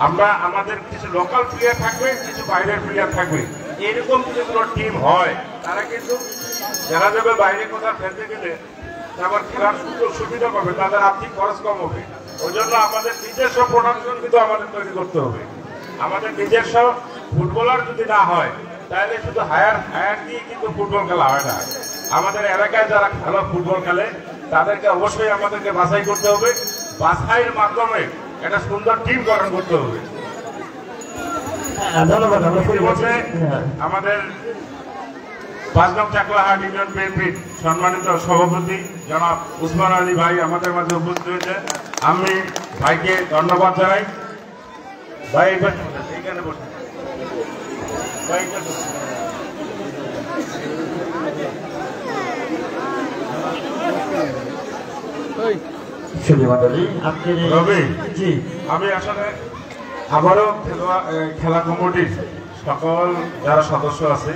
আমরা আমাদের কিছু লোকাল প্লেয়ার থাকবে, কিছু বাইরের প্লেয়ার থাকবে। এরকম যদি কোনো টিম হয় তারা কিন্তু যারা যাবে বাইরে কোথাও খেলতে গেলে আবার খেলার সুবিধা পাবে, তাদের আর্থিক খরচ কম হবে। ওই জন্য আমাদের নিজস্ব প্রোডাকশন কিন্তু আমাদের তৈরি করতে হবে। আমাদের নিজস্ব ফুটবলার যদি না হয় তাহলে শুধু হায়ার দিয়ে কিন্তু ফুটবল খেলা হয় না। আমাদের এলাকায় যারা ভালো ফুটবল খেলে তাদেরকে অবশ্যই আমাদেরকে বাছাই করতে হবে, বাছাইয়ের মাধ্যমে একটা সুন্দর টিম গঠন করতে হবে। ধন্যবাদ। আমাদের 5 নং চাকলাহাট ইউনিয়ন বিএনপির সম্মানিত সভাপতি জনাব উসমান আলী ভাই আমাদের মাঝে উপস্থিত হয়েছে। আমি ভাইকে ধন্যবাদ জানাই। ভাই এইখানে বসে রবি, আমি আসলে আবারও খেলা কমিটির সকল যারা সদস্য আছে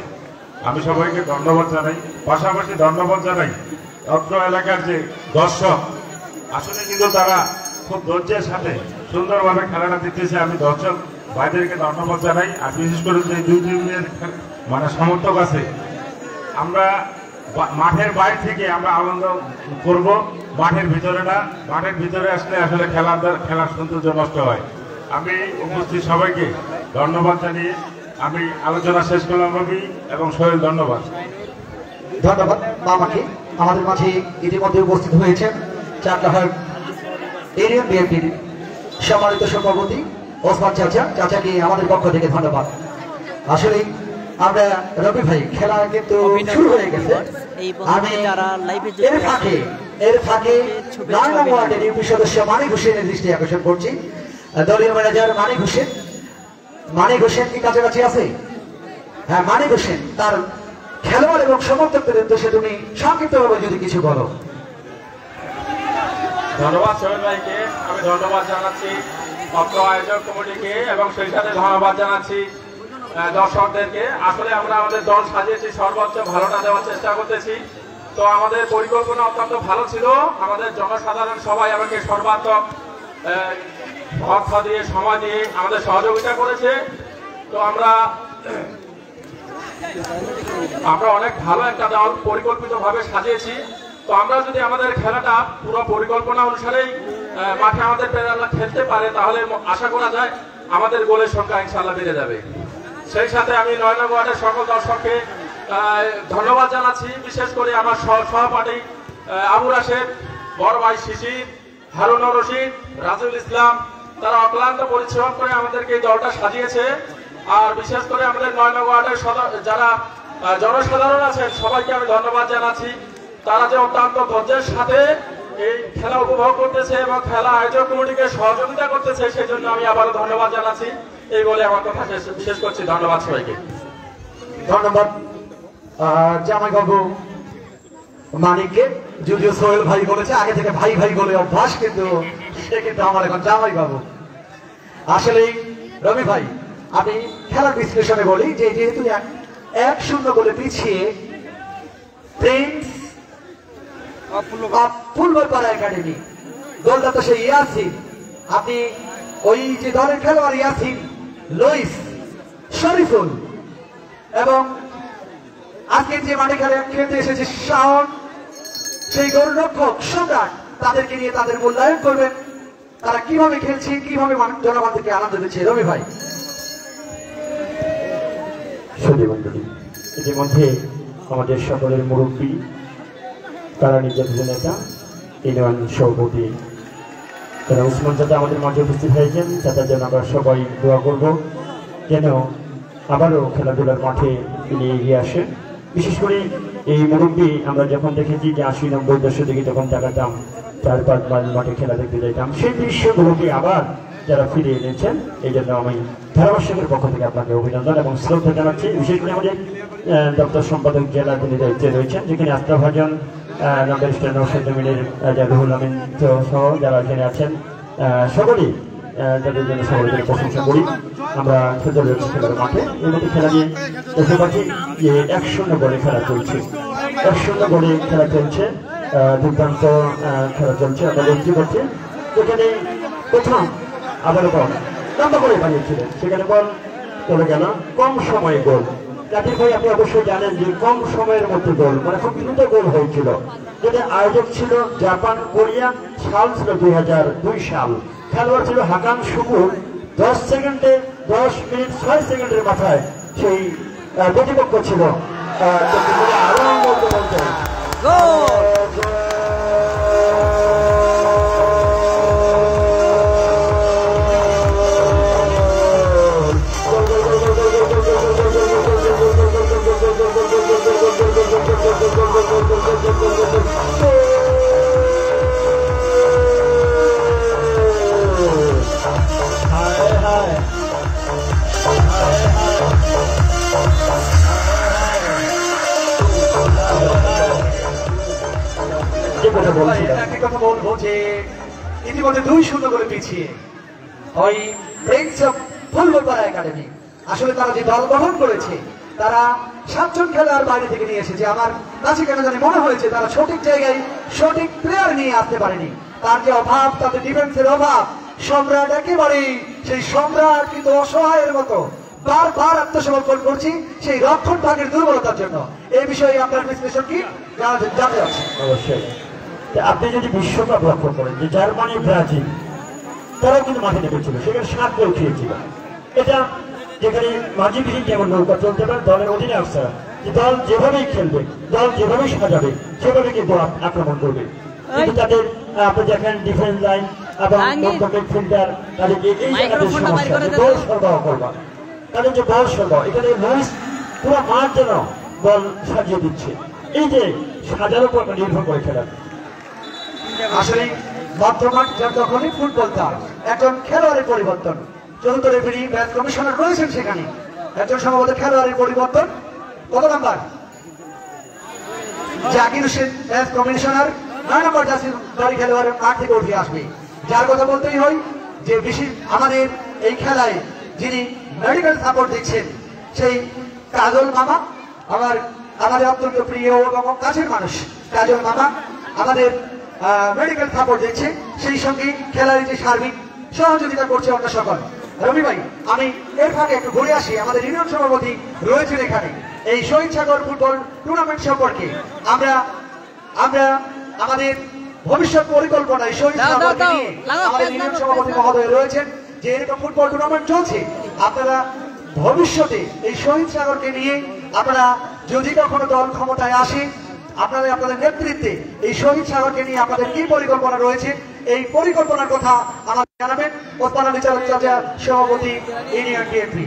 আমি সবাইকে ধন্যবাদ জানাই। পাশাপাশি ধন্যবাদ জানাই অত্র এলাকার যে দর্শক, আসলে কিন্তু তারা খুব ধৈর্যের সাথে সুন্দরভাবে খেলাটা দেখতেছে। আমি দর্শক ভাইদেরকে ধন্যবাদ জানাই। আর বিশেষ করে যে দুই টিমের মানে সমর্থক আছে, আমরা মাঠের বাইরে থেকে আমরা আনন্দ করব, মাঠের ভিতরে না। মাঠের ভিতরে আসলে আসলে খেলার সৌন্দর্য নষ্ট হয়। আমি উপস্থিত সবাইকে ধন্যবাদ জানিয়ে আমি আলোচনা শেষ করলাম। রবি এবং সোহেল, ধন্যবাদ। ধন্যবাদ মামাকে। আমাদের মাঝে ইতিমধ্যে উপস্থিত হয়েছেন চাকলাহাট ইউনিয়ন বিএনপির সম্মানিত সভাপতি ওসমান চাচাকে আমাদের পক্ষ থেকে ধন্যবাদ। আসলে আমরা রবি ভাই খেলা কিন্তু শুরু হয়ে গেছে। আমি এর ফাঁকে 9 নং ওয়ার্ডের ইউপি সদস্য মানিক হোসেনের দৃষ্টি আকর্ষণ করছি। দলীয় ম্যানেজার মানিক হোসেন কি কাছাকাছি আছে? হ্যাঁ, মানিক হোসেন, তার খেলোয়াড় এবং সমর্থকদের উদ্দেশ্যে তুমি সংক্ষিপ্তভাবে যদি কিছু বলো। ধন্যবাদ সোহেল ভাইকে, আমি ধন্যবাদ জানাচ্ছি অত্র আয়োজক কমিটিকে এবং সেই সাথে ধন্যবাদ জানাচ্ছি দর্শকদেরকে। আসলে আমরা আমাদের দল সাজিয়েছি, সর্বোচ্চ ভালোটা দেওয়ার চেষ্টা করতেছি। তো আমাদের পরিকল্পনা অত্যন্ত ভালো ছিল। আমাদের জনসাধারণ সবাই আমাকে সর্বাত্মক অর্থ দিয়ে সময় দিয়ে আমাদের সহযোগিতা করেছে। তো আমরা অনেক ভালো একটা দল পরিকল্পিতভাবে সাজিয়েছি। তো আমরা যদি আমাদের খেলাটা পুরো পরিকল্পনা অনুসারেই মাঠে আমাদের প্লেয়াররা খেলতে পারে তাহলে আশা করা যায় আমাদের গোলের সংখ্যা ইনশাআল্লাহ বেড়ে যাবে। সেই সাথে আমি 9 নং ওয়ার্ডের সকল দর্শককে ধন্যবাদ জানাচ্ছি। বিশেষ করে আমার সহপাঠী আবু রাশেদ, বড় ভাই শিশির, হারুনুর রশিদ, রাজুল ইসলাম, তারা অক্লান্ত পরিশ্রম করে আমাদেরকে এই দলটা সাজিয়েছে। আর বিশেষ করে আমাদের 9 নং ওয়ার্ডের যারা জনসাধারণ আছেন সবাইকে আমি ধন্যবাদ জানাচ্ছি। তারা যে অত্যন্ত ধৈর্যের সাথে এই খেলা উপভোগ করতেছে এবং খেলা আয়োজক কমিটিকে সহযোগিতা করতেছে, সেই জন্য আমি আবারও ধন্যবাদ জানাচ্ছি। এই বলে আমার কথা শেষ করছি। ধন্যবাদ সবাইকে। ধন্যবাদ জামাই বাবু মানিককে। যদিও সোহেল ভাই বলেছে, আগে থেকে ভাই ভাই বলে অভ্যাস, কিন্তু সে কিন্তু আমার এখন জামাই বাবু। আসলে রবি ভাই, আমি খেলার বিশ্লেষণে বলি যে যেহেতু 1-0 গোলে পিছিয়ে প্রিন্স ফুলবাড়পাড়া একাডেমি, গোলটা তো সেই ইয়াসিন, আপনি ওই যে দলের খেলোয়াড় ইয়াসিন, লুইস, শরীফুল এবং আজকের যে মাঠে খেলতে এসেছে শাওন, সেই গোলরক্ষক সম্রাট, তাদেরকে নিয়ে তাদের মূল্যায়ন করবেন। তারা কিভাবে খেলছে, কিভাবে জনগণকে আনন্দ দিচ্ছে। রবি ভাই। ইতিমধ্যে আমাদের সকলের মুরব্বী, তারা নির্যাতিত নেতা, ইউনিয়ন সভাপতি তারা উসমান চাচা আমাদের মাঝে উপস্থিত হয়েছেন। তাদের জন্য আমরা সবাই দোয়া করব যেন আবারও খেলাধুলার মাঠে তিনি এগিয়ে আসেন। বিশেষ করে এই মুরব্বী আমরা যখন দেখেছি যে 80-90 দশক থেকে যখন তাকাতাম 4-5 মাইল মাঠে খেলা দেখতে যেতাম, সেই দৃশ্যগুলোকে আবার যারা ফিরে এনেছেন, এই জন্য আমি ধারাভাষ্যকের পক্ষ থেকে আপনাকে অভিনন্দন এবং শ্রদ্ধা জানাচ্ছি। বিশেষ করে আমাদের দপ্তর সম্পাদক জেলা তিনি দায়িত্বে রয়েছেন, যেখানে আস্থাভাজন নৌসাদ জমিনের রুহুল আমিন সহ যারা এখানে আছেন সকলেই তাদের জন্য সকলের প্রশংসা করি। আমরা খেলতে রয়েছি খেলার মাঠে, এর মধ্যে খেলা নিয়ে দেখতে পাচ্ছি যে 1-0 গোলে খেলা চলছে, 1-0 গোলে খেলা চলছে, দুর্দান্ত খেলা চলছে। আমরা দেখতে পাচ্ছি যেখানে প্রথম আবারও বল লম্বা করে বানিয়েছিলেন, সেখানে বল চলে গেল, কম সময়ে গোল। জাতির ভাই আপনি অবশ্যই জানেন যে কম সময়ের মধ্যে গোল, মানে খুব দ্রুত গোল হয়েছিল, যেটা আয়োজক ছিল জাপান কোরিয়া, সাল ছিল 2002 সাল। খেলোয়াড় ছিল হাকান শুকুর। 10 সেকেন্ডে 10 মিনিট 6 সেকেন্ডের মাথায় সেই প্রতিপক্ষ ছিল আরো বলতে বলতে একটা কথা বলবো যে ইতিমধ্যে 2-0 করে পিছিয়ে ওই প্রিন্স অফ ফুলবাড়া একাডেমি, আসলে তারা যে দল গঠন করেছে তারা 7 জন খেলোয়াড় বাইরে থেকে নিয়ে এসেছে। আমার কাছে কেন জানি মনে হয়েছে তারা সঠিক জায়গায় সঠিক প্লেয়ার নিয়ে আসতে পারেনি। তার যে অভাব, তাদের ডিফেন্সের অভাব, সম্রাট একেবারে সেই সম্রাট কিন্তু অসহায়ের মতো বারবার আত্মসমর্পণ করছি সেই রক্ষণ ভাগের দুর্বলতার জন্য। এই বিষয়ে আপনার বিশ্লেষণ কি জানতে আছে? অবশ্যই আপনি যদি বিশ্বকাপ লক্ষ্য করেন যে জার্মানি ব্রাজিল তারাও কিন্তু মাঠে নেমেছিল, সেখানে 7 গোল খেয়েছিল। এটা যেখানে মাঝি বিহীন যেমন নৌকা চলতে পারে দলের অধিনায়ক ছাড়া, যে দল যেভাবেই খেলবে, দল যেভাবেই সাজাবে সেভাবে কিন্তু আক্রমণ করবে। কিন্তু তাদের আপনি দেখেন ডিফেন্স লাইন এবং মিডফিল্ডার তাদেরকে এই জায়গাতে সমস্যা, বল সরবরাহ করবা, তাদের যে বল সরবরাহ, এখানে লুইস পুরো মাঠ যেন বল সাজিয়ে দিচ্ছে। এই যে সাজার উপর নির্ভর করে খেলা। আসলে মাত্রমাঠ যার তখনই ফুটবল তার একজন খেলোয়াড়ের পরিবর্তন, চতুর্থ রেফারি ম্যাচ কমিশনার রয়েছেন সেখানে, একজন সম্ভবত খেলোয়াড়ের পরিবর্তন। কত number? Zakir Hossain match commissioner, 9 নম্বর জার্সি দল খেলোয়াড়ের মাঠ থেকে উঠে আসবে। যার কথা বলতেই হয় যে বিশেষ আমাদের এই খেলায় যিনি মেডিকেল সাপোর্ট দিচ্ছেন সেই কাজল মামা, আমাদের অত্যন্ত প্রিয় এবং কাছের মানুষ কাজল মামা আমাদের মেডিকেল সাপোর্ট দিচ্ছে, সেই সঙ্গে খেলার যে সার্বিক সহযোগিতা করছে অন্য সকল। রবি ভাই, আমি এর ফাঁকে একটু ঘুরে আসি, আমাদের ইউনিয়ন সভাপতি রয়েছেন এখানে। এই শহীদ সাগর ফুটবল টুর্নামেন্ট সম্পর্কে আমরা আমাদের ভবিষ্যৎ পরিকল্পনায় শহীদ সাগরকে নিয়ে আমাদের ইউনিয়ন সভাপতি মহোদয় রয়েছেন যে এরকম ফুটবল টুর্নামেন্ট চলছে, আপনারা ভবিষ্যতে এই শহীদ সাগরকে নিয়ে আপনারা যদি কখনো দল ক্ষমতায় আসে, আপনাদের নেতৃত্বে এই শহীদ সাগরকে নিয়ে আপনাদের কি পরিকল্পনা রয়েছে, এই পরিকল্পনার কথা আমাদের জানাবেন ওসমান আলী চালক চাচা, সভাপতি ইউনিয়ন বিএনপি।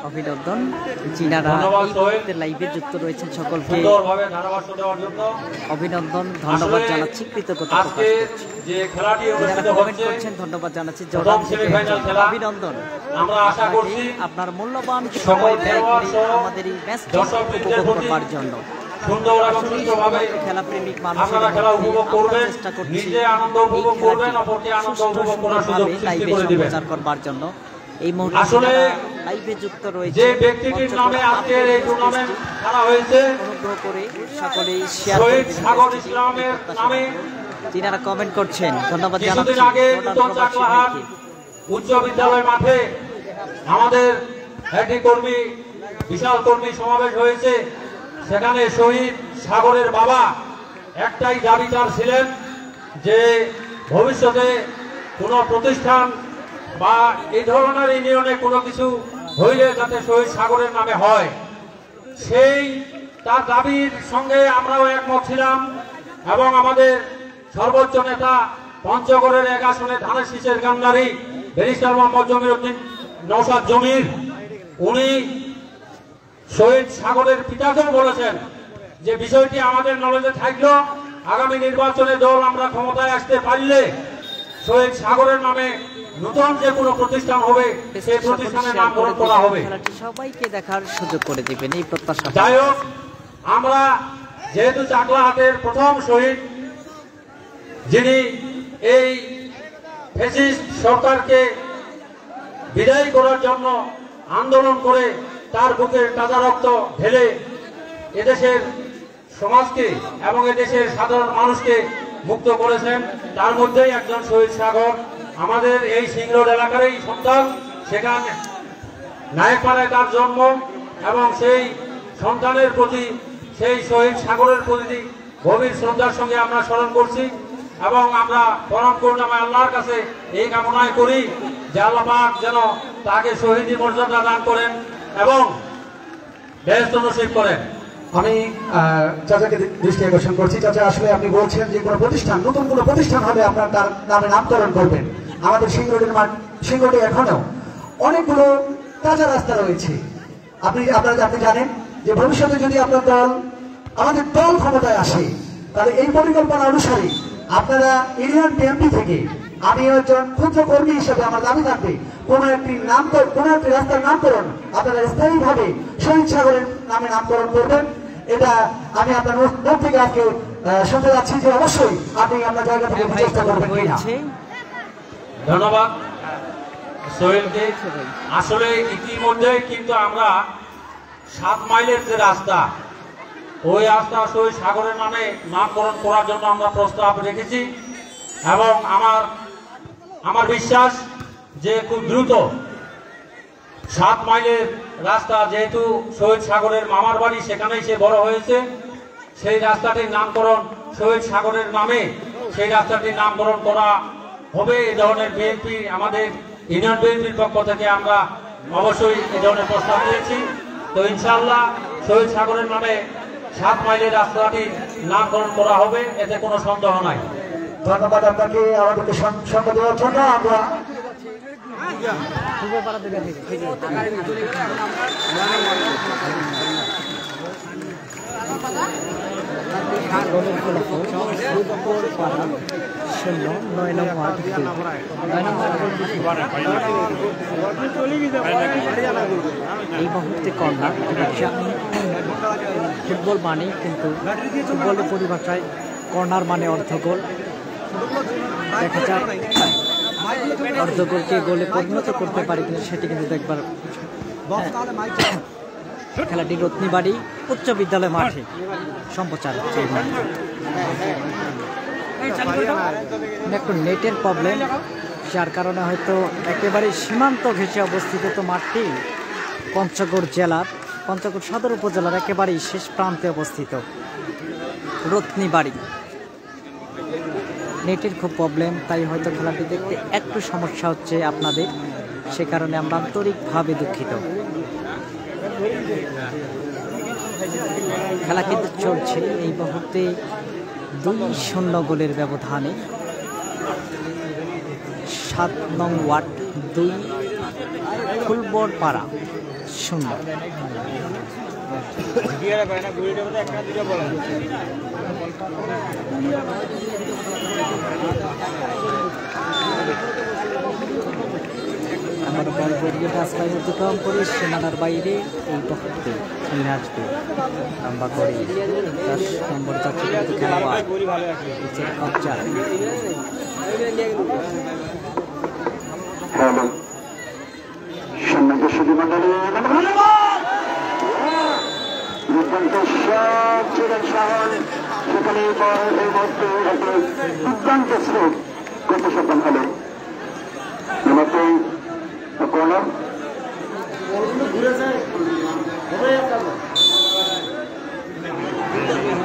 অভিনন্দন। যিনারা লাইভে যুক্ত রয়েছেন সকলকে অভিনন্দন, ধন্যবাদ জানাচ্ছি, কৃতজ্ঞতা প্রকাশ করছি। যারা কমেন্ট করছেন ধন্যবাদ জানাচ্ছি। অভিনন্দন। আমরা আশা করছি আপনার মূল্যবান সময় ব্যয় করে আমাদের এই ম্যাচটি উপভোগ করবার জন্য। সুন্দর এবং সুন্দরভাবে খেলা প্রেমিক আপনারা খেলা উপভোগ করবেন, নিজে আনন্দ উপভোগ করবেন, অপরকে আনন্দ উপভোগ করার সুযোগ সৃষ্টি করে দিবেন। করবার জন্য এই মুহূর্তে আসলে লাইভে যুক্ত রয়েছে যে ব্যক্তিটির নামে আজকের এই টুর্নামেন্ট খেলা হয়েছে, অনুগ্রহ করে সকলেই শেয়ার শহীদ সাগর ইসলামের নামে যিনারা কমেন্ট করছেন ধন্যবাদ কিছুদিন জানাচ্ছি। আগে নতুন চাকলাহাট উচ্চ বিদ্যালয় মাঠে আমাদের একটি বিশাল কর্মী সমাবেশ হয়েছে। সেখানে শহীদ সাগরের বাবা একটাই দাবিদার ছিলেন যে ভবিষ্যতে কোনো প্রতিষ্ঠান বা এই ধরনের ইউনিয়নে কোনো কিছু হইলে যাতে শহীদ সাগরের নামে হয়। সেই তার দাবির সঙ্গে আমরাও একমত ছিলাম এবং আমাদের সর্বোচ্চ নেতা পঞ্চগড়ের 1 আসনে ধানের শীষের কান্ডারি ব্যারিস্টার মোহাম্মদ জমির উদ্দিন নওশাদ জমির, উনি শহীদ সাগরের পিতাকেও বলেছেন যে বিষয়টি আমাদের নলেজে থাকলো, আগামী নির্বাচনে দল আমরা ক্ষমতায় আসতে পারলে শহীদ সাগরের নামে নতুন যে কোনো প্রতিষ্ঠান হবে সেই প্রতিষ্ঠানের নামকরণ করা হবে। সবাইকে দেখার সুযোগ করে দিবেন এই প্রত্যাশা। যাই হোক, আমরা যেহেতু চাকলাহাটের প্রথম শহীদ যিনি এই ফ্যাসিস্ট সরকারকে বিদায় করার জন্য আন্দোলন করে তার বুকের তাজা রক্ত ঢেলে এদেশের সমাজকে এবং এদেশের সাধারণ মানুষকে মুক্ত করেছেন। তার মধ্যেই একজন শহীদ সাগর, আমাদের এই সিংরোড এলাকারই সন্তান, সেখানে নায়কপাড়ায় তার জন্ম, এবং সেই সন্তানের প্রতি, সেই শহীদ সাগরের প্রতি গভীর শ্রদ্ধার সঙ্গে আমরা স্মরণ করছি এবং আমরা পরম করুণাময় আল্লাহর কাছে এই কামনায় করি যে আল্লাহ পাক যেন তাকে শহীদি মর্যাদা দান করেন এবং বেহেশত নসিব করেন। আমি চাচাকে দৃষ্টি আকর্ষণ করছি। চাচা, আসলে আপনি বলছেন যে কোনো প্রতিষ্ঠান, নতুন কোনো প্রতিষ্ঠান হলে আপনার তার নামে নামকরণ করবেন। আমাদের সিংরোডে এখনো অনেকগুলো কাঁচা রাস্তা রয়েছে। আপনি জানেন যে ভবিষ্যতে যদি আপনার দল, আমাদের দল ক্ষমতায় আসে, তাহলে এই পরিকল্পনা অনুসারে আপনারা ইউনিয়ন বিএনপি থেকে, আমি একজন ক্ষুদ্র কর্মী হিসেবে আমার দাবি থাকবে, কোনো একটি রাস্তার নামকরণ আপনারা স্থায়ীভাবে শহীদ সাগরের নামে নামকরণ করবেন। এটা আমি আপনার মুখ থেকে আজকে শুনতে যাচ্ছি যে অবশ্যই আপনি আপনার জায়গা থেকে চেষ্টা করবেন কিনা। ধন্যবাদ সোহেলকে। আসলে ইতিমধ্যে কিন্তু আমরা 7 মাইলের যে রাস্তা, ওই রাস্তা শহীদ সাগরের নামে নামকরণ করার জন্য আমরা প্রস্তাব রেখেছি এবং আমার বিশ্বাস যে খুব দ্রুত 7 মাইলের রাস্তা, যেহেতু শহীদ সাগরের মামার বাড়ি, সেখানেই সে বড় হয়েছে, সেই রাস্তাটির নামকরণ শহীদ সাগরের নামে সেই রাস্তাটির নামকরণ করা হবে। এই ধরনের বিএনপি, আমাদের ইউনিয়ন বিএনপির পক্ষ থেকে আমরা অবশ্যই এই ধরনের প্রস্তাব দিয়েছি। তো ইনশাআল্লাহ শহীদ সাগরের নামে 7 মাইলের রাস্তাটির নামকরণ করা হবে, এতে কোনো সন্দেহ নাই। ধন্যবাদ আপনাকে আমাদেরকে সঙ্গ দেওয়ার জন্য। আমরা এই মুহূর্তে কর্নার, ফুটবল মানে কিন্তু ফুটবলের পরিভাষায় কর্নার মানে অর্ধগোল। দেখা যাক অর্ধগোলকে গোলে পরিণত করতে পারে কিনা, সেটি কিন্তু দেখবার। খেলাটি রত্নীবাড়ি উচ্চ বিদ্যালয় মাঠে সম্প্রচার হচ্ছে। একটু নেটের প্রবলেম, যার কারণে হয়তো একেবারে সীমান্ত ঘেঁষে অবস্থিত তো মাঠটি পঞ্চগড় জেলার, পঞ্চগড় সদর উপজেলার একেবারেই শেষ প্রান্তে অবস্থিত রত্নীবাড়ি। নেটের খুব প্রবলেম, তাই হয়তো খেলাটি দেখতে একটু সমস্যা হচ্ছে আপনাদের, সে কারণে আমরা আন্তরিকভাবে দুঃখিত। খেলা কিন্তু চলছে এই মুহূর্তে 2-0 গোলের ব্যবধানে। 7 নং ওয়ার্ড 2, ফুলবড়পাড়া 0। আমার বল বেরিয়ে রাস্তায় অতিক্রম করে সীমানার বাইরে এই মুহূর্তে নিয়ে আসবে লম্বা করে 10 নম্বর জাতীয় খেলোয়াড় কবজা। হ্যালো সম্মানিত সুধীমণ্ডলী, সেখানে এই মুহূর্তে দুর্দান্ত স্রোত গত সপ্তাহ হলো আমাদের কর্নার।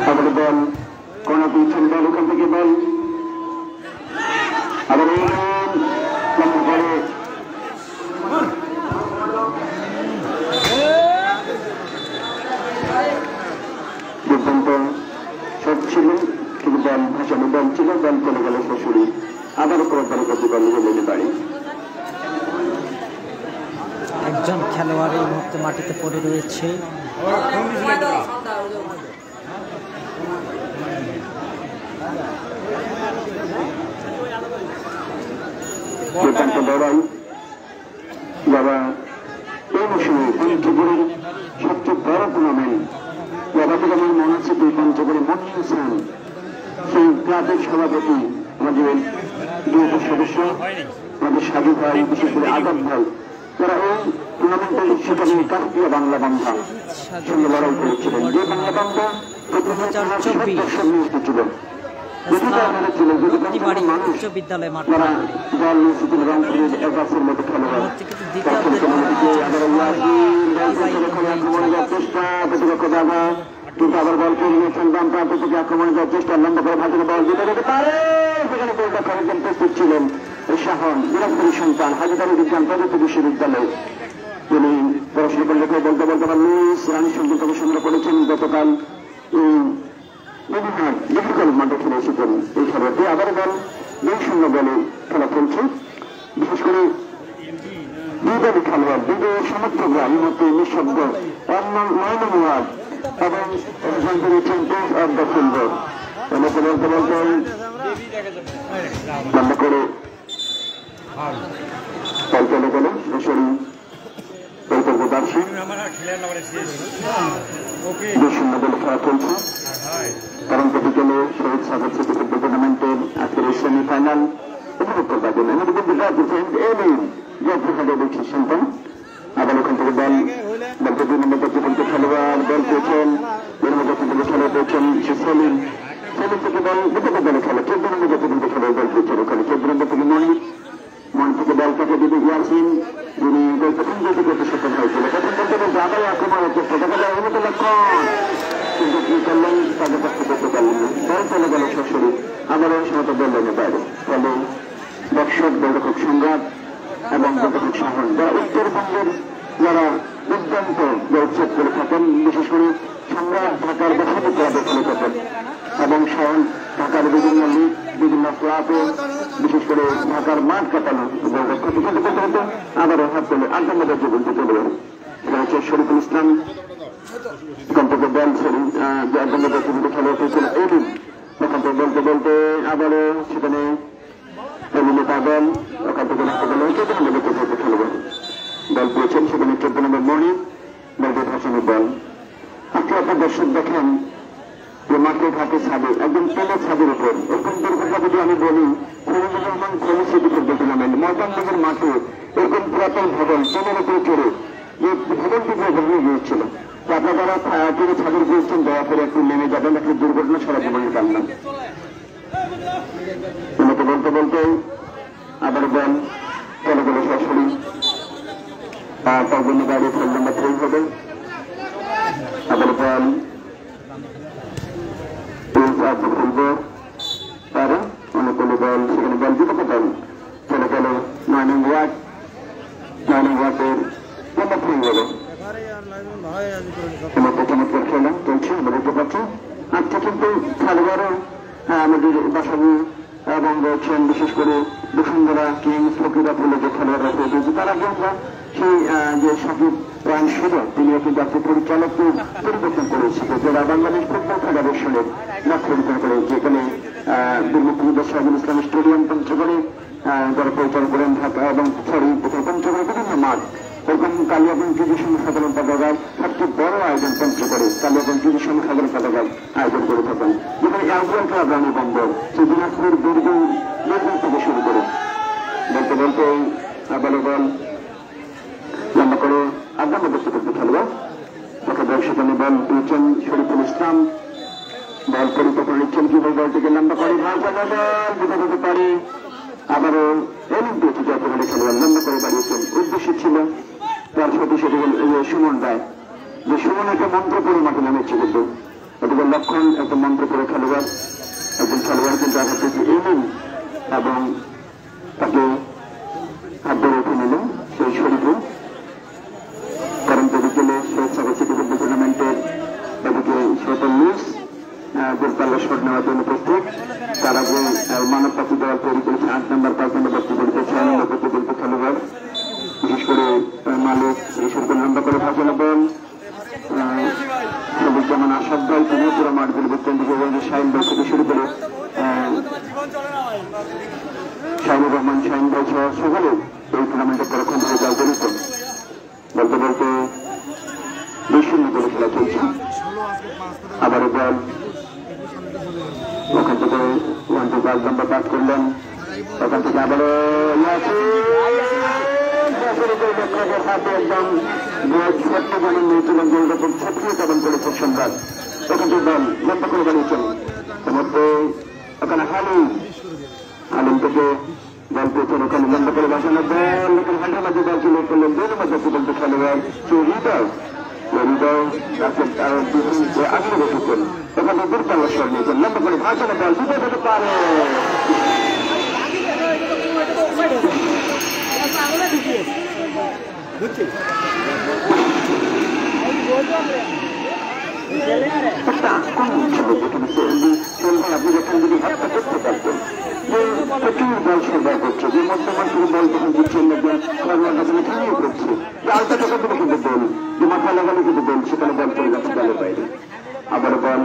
আমাদের বল কর্নার দিচ্ছেন, বল ওখান থেকে বল আবার পরে দুর্দান্ত শট ছিল, কিন্তু বল ভাসানো বল ছিল, বল চলে গেল শ্বশুরি। আবার কোরবানি করতে বল গেলে বাড়ি। একজন খেলোয়াড় এই মুহূর্তে মাটিতে পড়ে রয়েছে। দুর্দান্ত লড়াই, যারা এই মৌসুমে পঞ্চগড়ের সবচেয়ে বড় টুর্নামেন্ট, যাদের আমার মনে আছে দুই পঞ্চগড়ে মনি হোসেন, সেই ক্লাবের সভাপতি, আমাদের যুব সদস্য, আমাদের সাধু ভাই, বিশেষ করে আজাদ ভাই, যারা এই টুর্নামেন্টের সেখানে কাস্পিয়া বাংলা বান্ধা সঙ্গে লড়াই করেছিলেন। যে বাংলা বান্ধা প্রথমে ছিলেন উচ্চ বিদ্যালয় মাঠ যারা দল নিয়েছিলেন রংপুরের একাশের মতো খেলোয়াড় চেষ্টা প্রতিপক্ষ দাদা কিন্তু আবার বল পেয়ে নিয়েছেন বাম প্রান্ত থেকে আক্রমণ করার চেষ্টা লম্বা করে ভাজনে বল দিতে যেতে পারে সেখানে গোলটা করার প্রস্তুত ছিলেন শাহন দিনাজপুরের সন্তান হাজিদারি বিজ্ঞান প্রযুক্তি বিশ্ববিদ্যালয়। তিনি পড়াশোনা করে রেখে বলতে বলতে লুইস রানী সঙ্গে থেকে সংগ্রহ করেছেন গতকাল ডিফিকাল্ট মাঠে খেলে এসেছেন এই খেলাটি। আবার বল 2-0 বলে খেলা চলছে। বিশেষ করে দুই দলের খেলোয়াড় দুই দলের সমর্থকরা এই মধ্যে নিঃশব্দ নয়নমোয়ার এবং একজন করেছেন প্রিন্স অফ দ্য ফিল্ডার বলতে বলতে বলতে লম্বা করে বল চলে গেল সরাসরি বলতে 2-0 বলে খেলা চলছে। কারণ বিকেলে শহীদ সাগর সিটি ফুটবল টুর্নামেন্টের আজকের সেমিফাইনাল উপভোগ করবার জন্য সন্তান আবার ওখান থেকে বল বলতে 2 নম্বর প্রতিপক্ষ খেলোয়াড় বল পেয়েছেন 2 নম্বর প্রতিপক্ষ খেলোয়াড় পেয়েছেন সে সেলিম থেকে বল বিপক্ষ দলে খেলা 14 নম্বর প্রতিপক্ষ খেলোয়াড় বল পেয়েছেন ওখানে 14 নম্বর থেকে মন থেকে বল কাটে দিবে ইয়াসিন যিনি গোল প্রথম গোলটি করতে সক্ষম হয়েছিল। প্রথম বলতে বলতে আবার আক্রমণের চেষ্টা দেখা যায় অনুমতি লক্ষণ কিন্তু কি করলেন তাদের পক্ষে করতে পারলেন না। বল চলে গেল সরাসরি আবারও সমত বললেন বাইরে। ফলে দর্শক গোলরক্ষক সংঘাত এবং গোলরক্ষক শাহন যারা উত্তরবঙ্গের যারা দুর্দান্ত গোলসেট করে থাকেন বিশেষ করে সম্রাট ঢাকার দশমী ক্লাবে খেলে থাকেন এবং শাহন ঢাকার বিভিন্ন লিগ বিভিন্ন ক্লাবে বিশেষ করে ঢাকার মাঠ কাটানো গোলরক্ষক করতে হতো আবারও হাত তোলে 8 নম্বরের জীবনটি চলে গেল। সেটা হচ্ছে শরীফুল ইসলাম ওখান থেকে বল খেলা হয়েছিল এদিন ওখান থেকে বলতে বলতে আবারও সেখানে পাবেন ওখান থেকে খেলবেন বল পেয়েছেন সেখানে 14 নম্বর মনি বলতে ভাসানো বল। আজকে আপনার দর্শক দেখেন যে মাঠে ঘাটে ছাদে একদম তেলের ছাদের উপর এরকম দুর্ঘটনা যদি আমি বলি ফরিদুর রহমান খনি সিটি ফুটবল টুর্নামেন্ট ময়দানবাজার মাঠে এরকম পুরাতন ভবন তেলের উপরে চড়ে যে ভবনটি ভেঙে গিয়েছিল। আপনারা যারা তিনি ছাদের গিয়েছেন দয়া করে একটু নেমে যাবেন একটু দুর্ঘটনা সারা জীবনের কান্না বলতে বলতে আবার বল চলে গেল সরাসরি তার জন্য গাড়ি ফোন নাম্বার 3 হবে। আবার বল খেলবো তার অনুকূলে বল সেখানে বল বিপক্ষ দল চলে গেল 9 নং ওয়ার্ডের নাম্বার 3 হলো। চমৎকার খেলা চলছে আমরা দেখতে পাচ্ছি। আজকে কিন্তু খেলোয়াড়ও আমাদের বাসাবু এবং রয়েছেন বিশেষ করে বসুন্ধরা কিংস ফকিরা বলে যে খেলোয়াড়রা রয়েছে তারা কিন্তু সেই যে সাকিব রান শুরু তিনিও কিন্তু একটি পরিচালককে পরিবর্তন করেছে যারা বাংলাদেশ ফুটবল ফেডারেশনের পরিচালনা করে যেখানে দুর্নীতি শাহিদুল ইসলাম স্টেডিয়াম পঞ্চগড়ে যারা পরিচালনা করেন ঢাকা এবং পঞ্চগড়ে বিভিন্ন মাঠ এরকম কালিয়াগঞ্জ ডিভিশন সাধারণ পতাকায় সবচেয়ে বড় আয়োজন পঞ্চগড়ে কালিয়াগঞ্জ ডিভিশন সাধারণ পতাকায় আয়োজন করে থাকেন যেখানে এয়ারপোর্ট প্রাণী বন্দর সেই দিনাজপুর দুর্গ থেকে শুরু করে বলতে বলতে আবার বল লম্বা করে আগাম ব্যক্ত করতে খেলবো সেখানে বল পেয়েছেন শরীফুল ইসলাম বল পরিকল্পনা নিচ্ছেন কি বল থেকে লম্বা করে বল দিতে পারে আবারও অলিম্পিক জাতীয় খেলোয়াড় লম্বা করে বাড়িয়েছেন। উদ্দেশ্য ছিল তার সাথে সেটি সুমন রায় যে সুমন একটা মন্ত্র করে মাঠে নামেছে কিন্তু এদিকে লক্ষণ একটা মন্ত্র করে খেলোয়াড় একজন খেলোয়াড় কিন্তু আঘাত পেয়েছে এলেন এবং তাকে হাত ধরে উঠে নিল সেই শরীফুল। কারণ বিকেলে শহীদ সাগর সিটি ফুটবল টুর্নামেন্টের এদিকে শতল নিউজ গোলপাল্লা শট নেওয়ার জন্য প্রস্তুত। তার আগে মানব পাখি দেওয়ার তৈরি করেছে 8 নম্বর 5 নম্বর প্রতিযোগিতা 6 নম্বর প্রতিযোগিতা খেলোয়াড় বিশেষ করে মালিক এই সরকার লম্বা করে ভাসানো বল যেমন আসাদ দল তিনি পুরো মাঠ পরিবর্তন থেকে শাহিন দল থেকে শুরু করে শাহিনুর রহমান শাহিন দল সহ সকলে এই টুর্নামেন্টের পরক্ষণ থেকে দল জড়িত। বলতে বলতে 2-0 গোলে খেলা চলছে। আবারও বল ওখান থেকে 1-2 নম্বর পাস করলেন ওখান থেকে আবারও সরাসরি করে লোকের হাতে একদম ছোট্ট বলেন নিয়েছিলেন গোলরক্ষক ছত্রিশ দমন করেছে সম্রাট। ওখানে দল লম্বা করে বানিয়েছেন মধ্যে ওখানে হালিম থেকে বল পেয়েছেন ওখানে লম্বা করে বাসানো বল ওখানে হান্ড্রেড মাঝে বল ছিল করলেন দুই মাঝে ফুটবল খেলোয়াড় হৃদয় আগে রেখেছেন ওখানে দূরপাল্লা সর নিয়েছেন লম্বা করে ভাসানো বল দুটো হতে পারে আপনি যখন যদি হাতটা করতে পারতেন যে প্রচুর বল সরবরাহ করছে যে বর্তমান পুরো বল যখন দিচ্ছেন থামিয়ে করছে যে আলতা টাকা দিলে কিন্তু বল যে মাথা লাগালে কিন্তু বল সেখানে বল চলে যাচ্ছে দলের বাইরে। আবার বল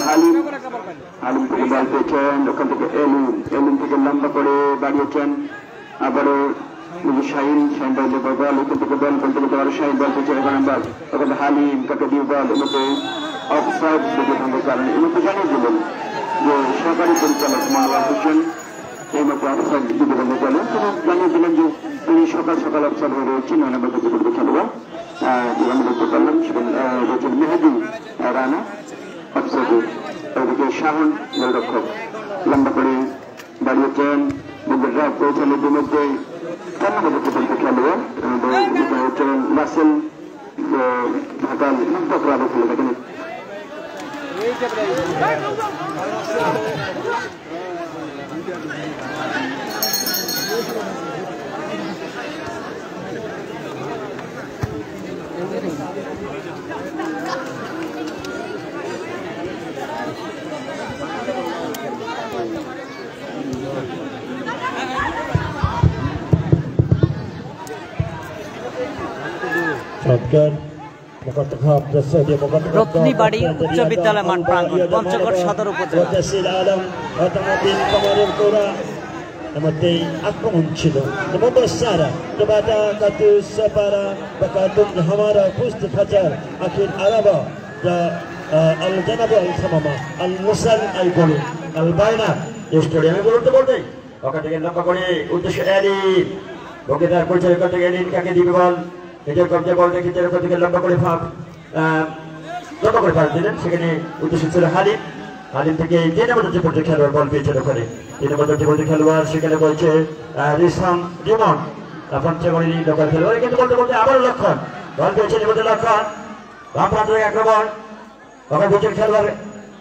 হালিম থেকে বল পেয়েছেন ওখান থেকে এলিম থেকে লম্বা করে বাড়িয়েছেন আবারও শাহিন বাইরে বল ওখান থেকে বল বলতে বলতে আরো শাহিন বল পেয়েছেন ওখানে বল ওখানে হালিম কাকে দিয়ে বল এমনিতে অফসাইড দিকে ভাঙার কারণে এমনিতে জানিয়ে দিলেন যে সরকারি পরিচালক মনোয়ার হোসেন এই মতো অফসাইড দিকে ভাঙা চলে তিনি জানিয়ে দিলেন যে তিনি সকাল সকাল অফসাইড হয়ে রয়েছেন 9 নম্বর থেকে খেলোয়াড় আমি দেখতে পারলাম সেখানে রয়েছেন মেহেদি রানা অফসাইডে ওদিকে শাহন গোলরক্ষক লম্বা করে বাড়িয়েছেন পৌঁছান ইতিমধ্যে 4 নম্বর পর্যন্ত খেলোয়াড় হচ্ছেন রাসেল ঢাকার মুক্তকরা খেলে থাকেন। রত্নীবাড়ি উচ্চ বিদ্যালয় মাঠ প্রাঙ্গণ পঞ্চগড় সদর উপজেলা। আক্রমণ ছিল সারা हमारा पुस्त खचर आखिर अरबा अल जनाब अल समामा अल मुसल अल गोल अल बायना स्टेडियम বলতে বলতে ওখান থেকে লম্বা করে উদ্দেশ্য এলিন ওকেদার পরিচয় করতে এলিন কাকে দিবে বল এটা কবজা বল রেখে ওখান থেকে লম্বা করে ফাঁক দিলেন সেখানে উদ্দেশ্য ছিল হালিম থেকে 3 নম্বর পর্যন্ত খেলোয়াড় বল পেয়েছেন ওখানে 3 নম্বর পর্যন্ত খেলোয়াড় সেখানে বলছে রিমন পঞ্চগড়ি লোকাল খেলোয়াড় কিন্তু বলতে বলতে আবার লক্ষণ বল পেয়েছেন এবার লক্ষণ বাম প্রান্ত থেকে আক্রমণ ওখানে বলছেন খেলোয়াড়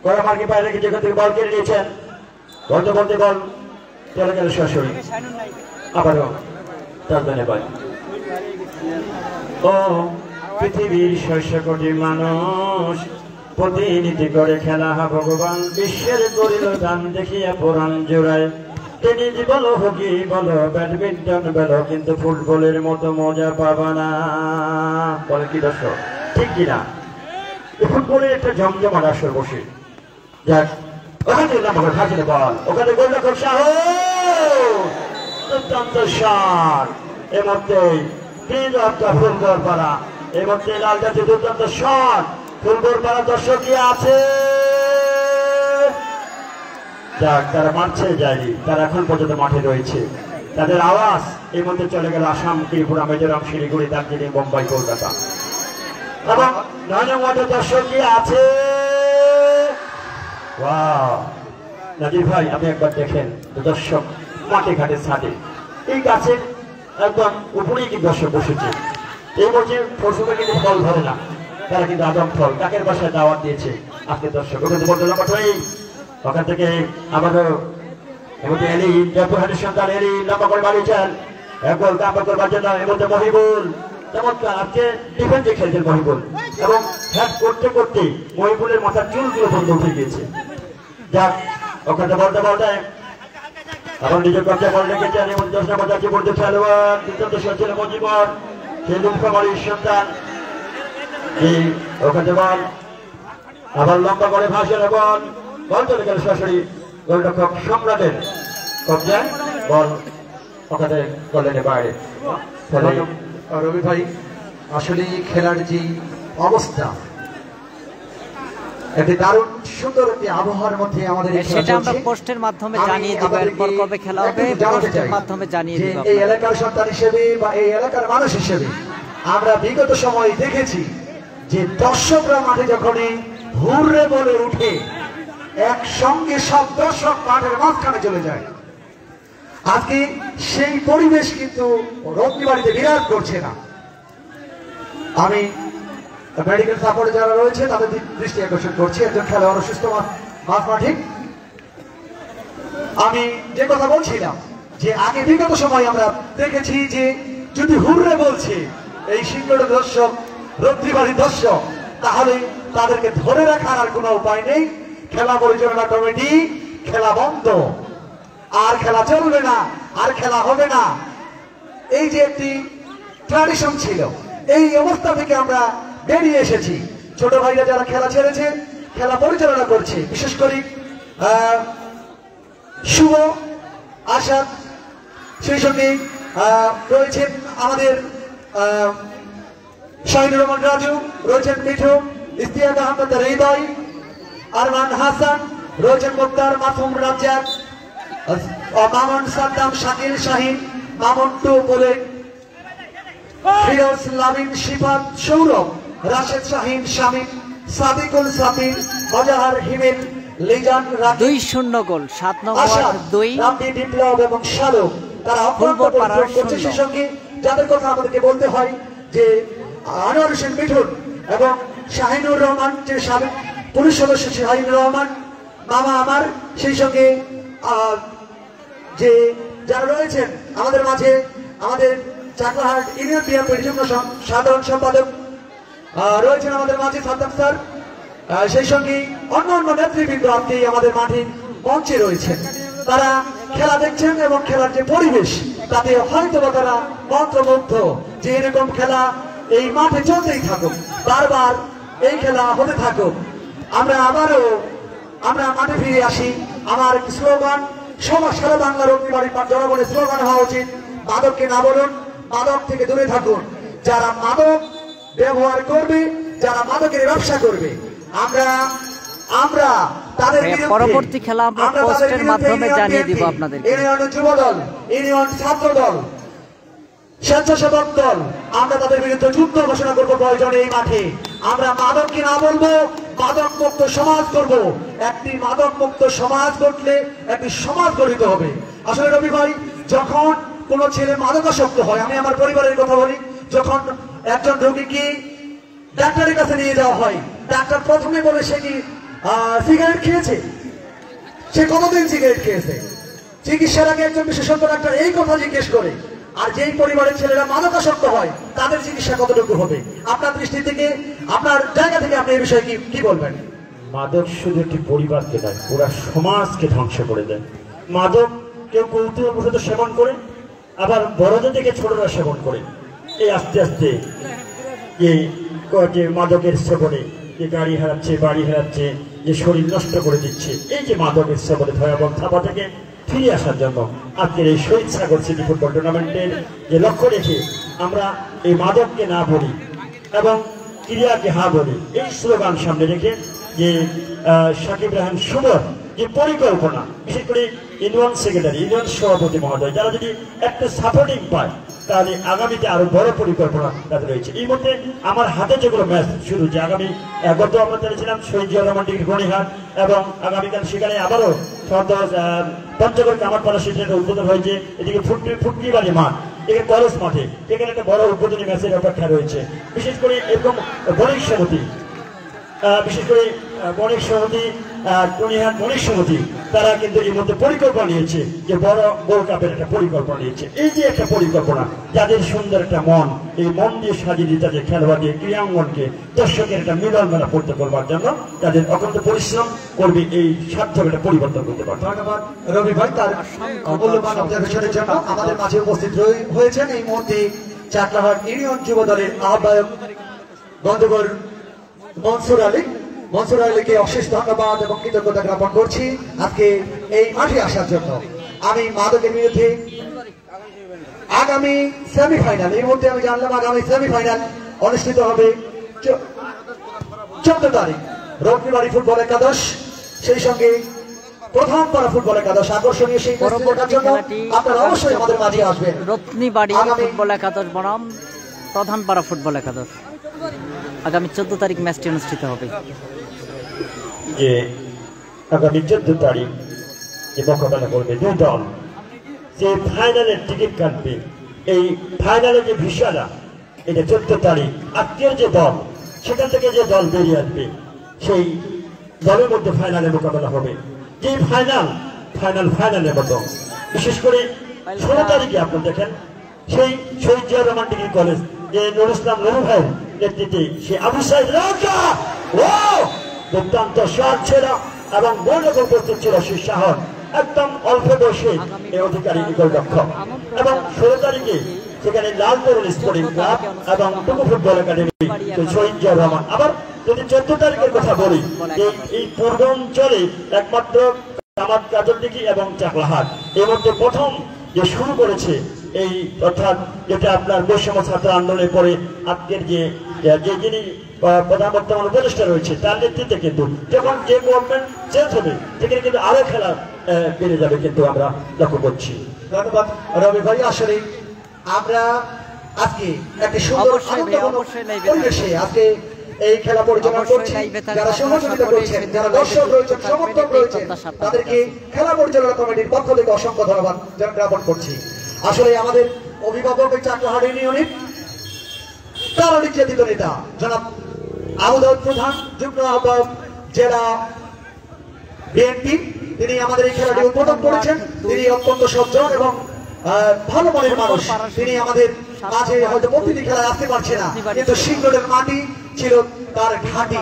কড়া মার্কে পায়ে রেখে যেখান থেকে বল কেড়ে নিয়েছেন বলতে বলতে বল চলে গেল সরাসরি আবারও টার্জনে পায় ও পৃথিবীর 600 কোটি মানুষ প্রতিনিধি করে খেলা ভগবান বিশ্বের করিল গান দেখিয়া পুরাণ জোড়ায় টেনিস বলো হকি বলো ব্যাডমিন্টন বলো কিন্তু ফুটবলের মতো মজা পাবা না বলে কি দর্শক ঠিক কিনা ফুটবলের একটা জমজমাট আসর বসে যাক ওখানে বল ওখানে গোলরক্ষক সাহস দুর্দান্ত শট এর মধ্যে ফুটবল পাড়া এর মধ্যে লাল জাতীয় দুর্দান্ত শট ফুটবল পাড়া দর্শক কি আছে যাক তারা মারছে যায়নি তারা এখন পর্যন্ত মাঠে রয়েছে তাদের আওয়াজ এই মধ্যে চলে গেল আসাম ত্রিপুরা মিজোরাম শিলিগুড়ি দার্জিলিং বোম্বাই কলকাতা এবং 9 নম্বর দর্শক কি আছে নাজির ভাই আপনি একবার দেখেন দর্শক মাঠে ঘাটে ছাদে এই গাছের একদম উপরেই কি দর্শক বসেছে এই বলছে পশুকে কিন্তু ফল ধরে না তারা কিন্তু আদম ফল কাকের বাসায় দাওয়াত দিয়েছে আজকে দর্শক ওখানে বলতে ওখান থেকে আমাদের জয়পুরহাটের সন্তান এলি লম্বা করে বাড়িয়েছেন এক গোল কাপড় করবার জন্য এর মধ্যে মহিবুল চমৎকার আজকে ডিফেন্সে খেলছেন মহিবুল এবং হ্যাট করতে করতে মহিবুলের মাথার চুলগুলো বন্ধ উঠে গিয়েছে যাক ওখানে বলতে বলতে আবার নিজের কবজা বল রেখেছেন এবং 10 নম্বর জাতীয় পর্যায়ে খেলোয়াড় দুর্দান্ত ছিল মজিবর সেই লুৎফামারীর সন্তান ওখানে বল আবার লম্বা করে ভাসেন বল বল চলে গেল সরাসরি গোলরক্ষক সম্রাটের কবজায় বল ওখানে গোলের বাইরে রবি ভাই আসলে খেলার যে অবস্থা একটি দারুণ সুন্দর একটি আবহাওয়ার মধ্যে আমাদের এই খেলা সেটা আমরা চলছে। পোস্টের মাধ্যমে আমি জানিয়ে দেব, আপনাদেরকে এরপর কবে খেলা হবে একটু জানাতে পোস্টের চাই মাধ্যমে জানিয়ে যে দেব এই আপনাদের। এলাকার সন্তান হিসেবে বা এই এলাকার মানুষ হিসেবে আমরা বিগত সময়ে দেখেছি যে দর্শকরা মাঠে যখনই হুররে বলে উঠে একসঙ্গে সব দর্শক মাঠের মাঝখানে চলে যায়। আজকে সেই পরিবেশ কিন্তু রত্নীবাড়িতে বিরাট করছে না। আমি মেডিকেল সাপোর্টে যারা রয়েছে তাদের দৃষ্টি আকর্ষণ করছি, একজন খেলোয়াড় অসুস্থ মাঠ মাঠে। আমি যে কথা বলছিলাম যে আগে বিগত সময় আমরা দেখেছি যে যদি হুররে বলছে এই সিংহর দর্শক, রত্নীবাড়ির দর্শক, তাহলে তাদেরকে ধরে রাখার আর কোনো উপায় নেই। খেলা পরিচালনা কমিটি খেলা বন্ধ, আর খেলা চলবে না, আর খেলা হবে না। এই যে একটি ট্র্যাডিশন ছিল, এই অবস্থা থেকে আমরা বেরিয়ে এসেছি। ছোট ভাইরা যারা খেলা ছেড়েছে, খেলা পরিচালনা করছে, বিশেষ করে শুভ, আশাদ, সেই সঙ্গে রয়েছেন আমাদের শাহিনুর রহমান রাজু, রয়েছেন মিঠু, ইস্তিয়াক আহমেদ হৃদয়, আরমান হাসান, রয়েছেন মুক্তার, মাসুম রাজ্জাক, মামুন সাদ্দাম, শাকিল শাহিন, মামুন টু বলে, ফিরোজ, লামিন, শিফাত, সৌরভ, রাশেদ শাহিন, শামিম, সাদিকুল, সাফির, মজাহার, হিমেল, লিজান, 2-0 গোল, 7 নম্বর 2 রামদি, বিপ্লব এবং শালক তারা ফুলবল পাড়ার করছে। সেই সঙ্গে যাদের কথা আমাদেরকে বলতে হয় যে আনোয়ার হোসেন মিঠুন এবং শাহিনুর রহমান, যে সাবেক পুলিশ সদস্য শাহিনুর রহমান মামা আমার, সেই সঙ্গে যে যারা রয়েছেন আমাদের মাঝে, আমাদের চাকলাহাট ইউনিয়ন বিএনপির যুগ্ম সাধারণ সম্পাদক রয়েছেন আমাদের মাঝে সাদ্দাম স্যার, সেই সঙ্গে অন্যান্য নেতৃবৃন্দ আজকে আমাদের মাঠে মঞ্চে রয়েছেন। তারা খেলা দেখছেন এবং খেলার যে পরিবেশ তাতে হয়তো বা তারা মন্ত্রমুগ্ধ যে এরকম খেলা এই মাঠে চলতেই থাকুক, বারবার এই খেলা হতে থাকুক। আমরা মাঠে ফিরে আসি। আমার স্লোগান সারা বাংলার রত্নীবাড়ির জনগণের স্লোগান হওয়া উচিত, মাদককে না বলুন, মাদক থেকে দূরে থাকুন। যারা মাদক ব্যবহার করবে, যারা মাদকের ব্যবসা করবে, আমরা তাদের পরবর্তী খেলা আমরা পোস্টের মাধ্যমে জানিয়ে দিব আপনাদের। ইউনিয়ন যুব দল, ইউনিয়ন ছাত্র দল, স্বেচ্ছাসেবক দল, আমরা তাদের বিরুদ্ধে যুদ্ধ ঘোষণা করবো প্রয়োজনে এই মাঠে। আমরা মাদককে না বলবো, মাদক মুক্ত সমাজ করব। একটি মাদক মুক্ত সমাজ গড়লে একটি সমাজ গঠিত হবে। আসলে রবি ভাই, যখন কোনো ছেলে মাদকাসক্ত হয়, আমি আমার পরিবারের কথা বলি, যখন একজন রোগীকে ডাক্তারের কাছে নিয়ে যাওয়া হয়, ডাক্তার প্রথমে বলে সে কি সিগারেট খেয়েছে, সে কতদিন সিগারেট খেয়েছে। চিকিৎসার আগে একজন বিশেষজ্ঞ ডাক্তার এই কথা জিজ্ঞেস করে। আর যেই পরিবারের ছেলেরা মাদকাসক্ত হয় তাদের চিকিৎসা কতটুকু হবে? আপনার দৃষ্টি থেকে, আপনার জায়গা থেকে আপনি এই বিষয়ে কি বলবেন? মাদক শুধু একটি পরিবারকে দেয়, পুরা সমাজকে ধ্বংস করে দেয়। মাদক কেউ কৌতূহলবশত সেবন করে, আবার বড়দের থেকে ছোটরা সেবন করে। এই আস্তে আস্তে যে মাদকের সেবনে যে গাড়ি হারাচ্ছে, বাড়ি হারাচ্ছে, যে শরীর নষ্ট করে দিচ্ছে, এই যে মাদকের সেবনে ভয়াবহ থাবা থেকে ফিরে আসার জন্য আজকের এই শহীদ সাগর সিটি ফুটবল টুর্নামেন্টের যে লক্ষ্য রেখে আমরা এই মাদককে না বলি এবং ক্রীড়াকে হা বলি, এই স্লোগান সামনে রেখে যে সাকিব রাহান শুভর যে পরিকল্পনা, বিশেষ করে ইউনিয়ন সেক্রেটারি, ইউনিয়ন সভাপতি মহোদয়, যারা যদি একটা সাপোর্টিং পায় তাহলে আগামীতে আরো বড় পরিকল্পনা তাদের রয়েছে। এই মধ্যে আমার হাতে যেগুলো ম্যাচ শুরু, যে আগামী গত আমরা চলেছিলাম শহীদ জিয়া রহমান ডিগ্রি গণিহাট, এবং আগামীকাল সেখানে আবারও পঞ্চগড় কামারপাড়া সেটা উদ্বোধন হয়েছে। এদিকে ফুটকিবাড়ি মাঠ, এখানে কলেজ মাঠে, এখানে একটা বড় উদ্বোধনী ম্যাচের অপেক্ষা রয়েছে। বিশেষ করে এরকম বণিক সমিতি, বিশেষ করে বণিক সমিতি, গণিহাট বণিক সমিতি, তারা কিন্তু এর মধ্যে পরিকল্পনা নিয়েছে যে বড় গোল্ড কাপের একটা পরিকল্পনা নিয়েছে। এই যে একটা পরিকল্পনা, যাদের সুন্দর একটা মন, এই মন দিয়ে সাজিয়ে দিয়ে তাদের খেলোয়াড়দের ক্রীড়াঙ্গনকে দর্শকের একটা মিলন মেলা পড়তে করবার জন্য তাদের অত্যন্ত পরিশ্রম করবে, এই সার্থক একটা পরিবর্তন করতে পারবে। ধন্যবাদ রবি ভাই তার মূল্যবান অবজারভেশনের জন্য। আমাদের মাঝে উপস্থিত হয়েছেন এই মুহূর্তে চাকলাহাট ইউনিয়ন যুব দলের আহ্বায়ক বন্ধুবর মনসুর আলীকে অশেষ ধন্যবাদ এবং কৃতজ্ঞতা জ্ঞাপন করছি আজকে এই মাঠে আসার জন্য। আমি মাদকের বিরুদ্ধে আগামী সেমিফাইনাল, এই মুহূর্তে আমি জানলাম আগামী সেমিফাইনাল অনুষ্ঠিত হবে 14 তারিখ রত্নীবাড়ি ফুটবল একাদশ, সেই সঙ্গে প্রধান পাড়া ফুটবল একাদশ। আকর্ষণীয় সেই ম্যাচটি দেখার জন্য আপনারা অবশ্যই আমাদের মাঝে আসবেন। রত্নীবাড়ি ফুটবল একাদশ বনাম প্রধানপাড়া ফুটবল একাদশ, আগামী 14 তারিখ ম্যাচটি অনুষ্ঠিত হবে। যে আগামী 14 তারিখ যে মোকাবেলা করবে দুই দল, যে ফাইনালের টিকিট কাটবে, এই ফাইনালে যে ভিসাটা, এটা 14 তারিখ আজকের যে দল, সেখান থেকে যে দল বেরিয়ে আসবে সেই দলের মধ্যে ফাইনালে মোকাবেলা হবে। যে ফাইনালের মতো বিশেষ করে 16 তারিখে আপনারা দেখেন সেই শহীদ জিয়াউর রহমান ডিগ্রি কলেজ, যে নুরুল ইসলাম নুরু ভাইয়ের নেতৃত্বে সে আবু সাইদ রাজা দুর্দান্ত শট ছিল এবং গোলরক্ষক উপস্থিত ছিল সেই শাহর, একদম অল্প বয়সে এই অধিকারী গোলরক্ষক। এবং 16 তারিখে সেখানে লাল তরুণ স্পোর্টিং ক্লাব এবং টুকু ফুটবল একাডেমি শহীদ জিয়াউর রহমান। আবার যদি 14 তারিখের কথা বলি, এই পূর্বাঞ্চলে একমাত্র কামাত কাজলদিঘি এবং চাকলাহাট এর মধ্যে প্রথম যে শুরু করেছে এই, অর্থাৎ যেটা আপনার বৈষম্য ছাত্র আন্দোলনের পরে আজকের যে যিনি প্রধান বর্তমান উপদেষ্টা রয়েছে তার নেতৃত্বে কিন্তু যখন যে গভর্নমেন্ট চেঞ্জ হবে সেখানে কিন্তু আরো খেলা বেড়ে যাবে, কিন্তু আমরা লক্ষ্য করছি। ধন্যবাদ রবি ভাই। আসলে আমরা আজকে একটি সুন্দর পরিবেশে আজকে এই খেলা পরিচালনা করছি। যারা সহযোগিতা করছেন, যারা দর্শক রয়েছেন, সমর্থক রয়েছেন, তাদেরকে খেলা পরিচালনা কমিটির পক্ষ থেকে অসংখ্য ধন্যবাদ জ্ঞাপন করছি। আসলে আমাদের অভিভাবক চাকলাহাট ইউনিয়নের তার নির্যাতিত নেতা জনাব আবু দাউদ প্রধান, যুগ্ম আহ্বায়ক জেলা বিএনপি, তিনি আমাদের এই খেলাটি উদ্বোধন করেছেন। তিনি অত্যন্ত সজ্জন এবং ভালো মনের মানুষ। তিনি আমাদের মাঝে হয়তো প্রতিটি খেলায় আসতে পারছে না, কিন্তু সিংরোডের মাটি ছিল তার ঘাঁটি।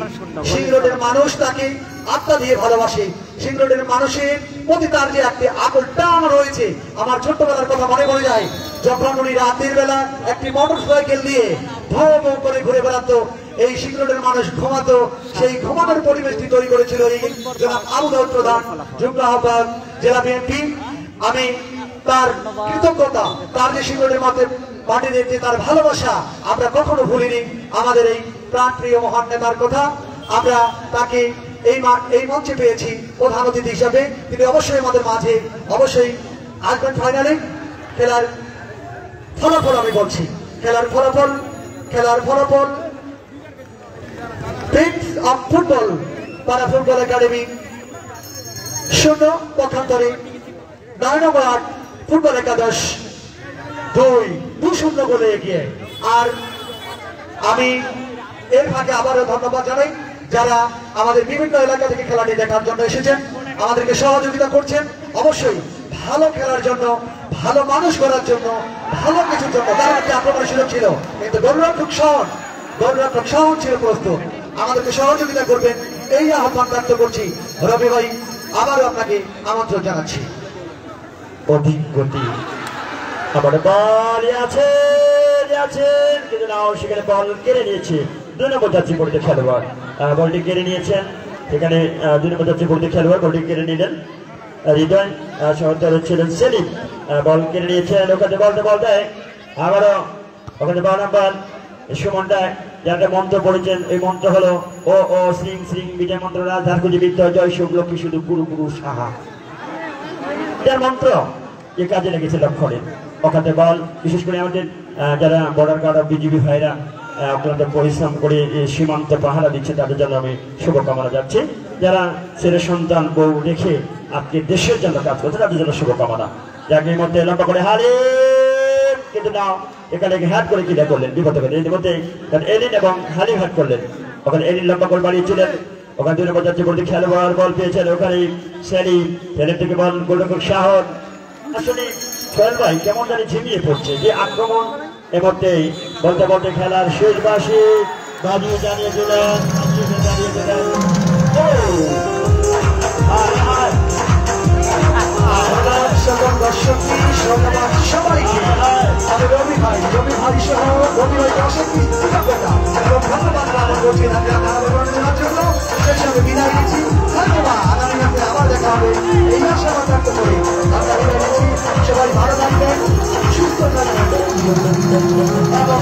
সিংরোডের মানুষ তাকে আত্মা দিয়ে ভালোবাসে। সিংরোডের মানুষের প্রতি তার যে একটি আকল টান রয়েছে। আমার ছোট্টবেলার কথা মনে পড়ে যায়, যখন উনি রাতের বেলা একটি মোটর সাইকেল দিয়ে ভৌ ভৌ করে ঘুরে বেড়াতো, এই সিংরোডের মানুষ ঘুমাতো, সেই ঘুমানোর পরিবেশটি তৈরি করেছিল এই জনাব আবু দাউদ প্রধান, যুগ্ম আহ্বায়ক জেলা বিএনপি। আমি তার কৃতজ্ঞতা, তার যে সিংরোডের মাটিদের যে তার ভালোবাসা আমরা কখনো ভুলিনি। আমাদের এই প্রাণপ্রিয় মহান নেতার কথা আমরা তাকে এই মঞ্চে পেয়েছি প্রধান অতিথি হিসাবে। তিনি অবশ্যই আমাদের মাঝে অবশ্যই আসবেন ফাইনালে। খেলার ফলাফল আমি বলছি, খেলার ফলাফল প্রিন্স অফ ফুটবল পাড়া ফুটবল একাডেমি 0, পক্ষান্তরে 9 নম্বর 8 ফুটবল একাদশ 2-0 গোলে এগিয়ে। আর আমি এর ফাঁকে আবারও ধন্যবাদ জানাই যারা আমাদের বিভিন্ন এলাকা থেকে খেলাটি দেখার জন্য এসেছেন, আমাদেরকে সহযোগিতা করছেন। অবশ্যই ভালো খেলার জন্য, ভালো মানুষ করার জন্য, ভালো কিছুর জন্য তার একটি আক্রমণের সুযোগ ছিল, কিন্তু গোলরক্ষক শহর ছিল প্রস্তুত। আমাদেরকে সহযোগিতা করবেন এই আহ্বান ব্যক্ত করছি। রবি ভাই, আবারও আপনাকে আমন্ত্রণ জানাচ্ছি। অধিক গতি আবার বল আছে কিন্তু নাও সেখানে বল কেড়ে নিয়েছে 2 নম্বর যাত্রী পড়তে খেলোয়াড়, বলটি কেড়ে নিয়েছেন। সেখানে 2 নম্বর যাত্রী পড়তে খেলোয়াড় বলটি কেড়ে নিলেন হৃদয়, সহযোগী ছিলেন সেলিম, বল কেড়ে নিয়েছেন। ওখানে বল দেয় আবারও, ওখানে 12 নম্বর সুমন দেয়, যারা মন্ত্র পড়েছেন। এই মন্ত্র হলো ও শ্রীং শ্রীং বিজয় মন্ত্র রাজ ধারকুজি বিদ্যা জয় শুভ লক্ষ্মী শুধু গুরু গুরু সাহা, যার মন্ত্র যে কাজে লেগেছে লক্ষণে। ওখানে বল বিশেষ করে আমাদের যারা বর্ডার গার্ড অফ বিজিবি ভাইরা অত্যন্ত পরিশ্রম করে সীমান্ত পাহারা দিচ্ছে, তাদের জন্য আমি শুভকামনা যাচ্ছি। যারা ছেলে সন্তান বউ রেখে আজকে দেশের জন্য কাজ করছে তাদের জন্য শুভকামনা। যাকে এই মধ্যে লম্বা করে হারে, কিন্তু না এখানে হ্যাট করে ক্রিয়া করলেন বিপদ করে। এর মধ্যে এলিন এবং হালিম হ্যাট করলেন। ওখানে এলিন লম্বা করে বাড়িয়েছিলেন, ওখানে 2 নম্বর যাচ্ছে বলতে খেলোয়াড় বল পেয়েছেন। ওখানে সেলিম থেকে বল গোলরক্ষক শাহর। আসলে সোহেল ভাই কেমন জানি ঝিমিয়ে পড়ছে যে আক্রমণ। এর মধ্যেই বলতে খেলার শেষ বাসি বাজিয়ে জানিয়ে দিলেন সকল দর্শককে ধন্যবাদ সবাইকে। আমি রবি ভাই সহ রবি ভাইকে অসংখ্য কৃতজ্ঞতা এবং ধন্যবাদ জ্ঞাপন করছি মনোরঞ্জনের জন্য। সেই সঙ্গে বিদায় নিচ্ছি, ধন্যবাদ। আগামী রাতে আবার দেখা হবে এই আশাবাদ ব্যক্ত করি আমরা বিদায় নিচ্ছি। সবাই ভালো থাকবেন, সুস্থ থাকবেন এবং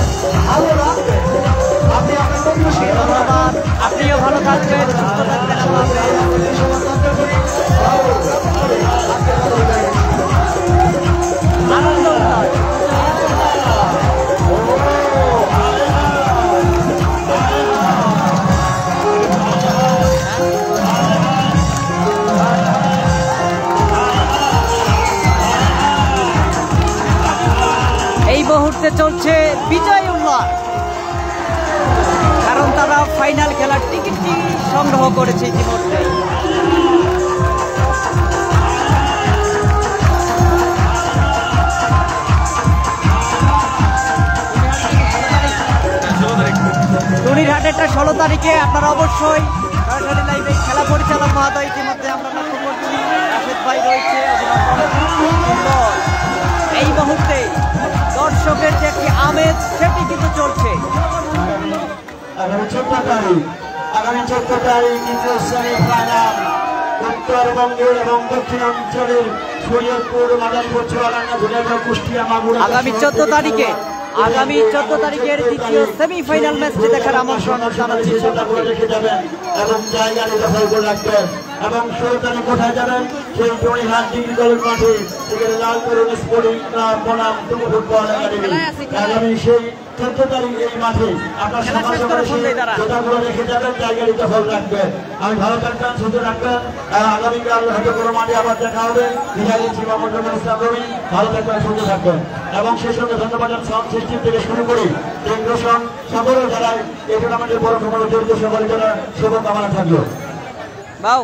ভালো রাখবেন। আপনি আপনার পরিবেশকে ধন্যবাদ। মুহূর্তে চলছে বিজয় উল্লাস, কারণ তারা ফাইনাল খেলার টিকিটটি সংগ্রহ করেছে ইতিমধ্যে। টুনিরহাটেরটা 16 তারিখে। আপনারা অবশ্যই সরাসরি লাইভে খেলা পরিচালক মহোদয় ইতিমধ্যে আমরা লক্ষ্য করছি রাশেদ ভাই রয়েছে। সুন্দর এই মুহূর্তে দর্শকের যে একটি আমেজ সেটি কিন্তু চলছে। আগামী 14 তারিখ কিন্তু সেমিফাইনাল উত্তরবঙ্গের এবং দক্ষিণাঞ্চলের শরীয়তপুর, মাদারীপুর, চুয়াডাঙ্গা, ঝিনাইদহ, কুষ্টিয়া, মাগুরা। আগামী 14 তারিখের দ্বিতীয় সেমিফাইনাল ম্যাচটি দেখার আমন্ত্রণ জানাচ্ছি। রেখে যাবেন এবং জায়গা দখল করে রাখবেন এবং 16 তারিখ কোথায় যাবেন? সেই টুনিরহাট ডিগ্রি কলেজ মাঠে লাল তরুণ স্পোর্টিং ক্লাব বনাম যুব ফুটবল একাডেমি। আগামী সেই 14 তারিখ এই মাঠে আপনার সমাজগুলো রেখে যাবেন, জায়গা দখল রাখবেন। আমি ভালো থাকবেন, সুস্থ থাকবেন। আগামীকাল হয়তো কোনো মাঠে আবার দেখা হবে। বিদায় দিচ্ছি, মোহাম্মদ ইসলাম রবি। ভালো থাকবেন, সুস্থ থাকবেন এবং সেই সঙ্গে ধন্যবাদ সাউন্ড সিস্টেম থেকে শুরু করি টেকনোশন সকলের যারাই এই টুর্নামেন্টের বড় খবর জড়িত সকলের যারা শুভকামনা থাকলো। বাউ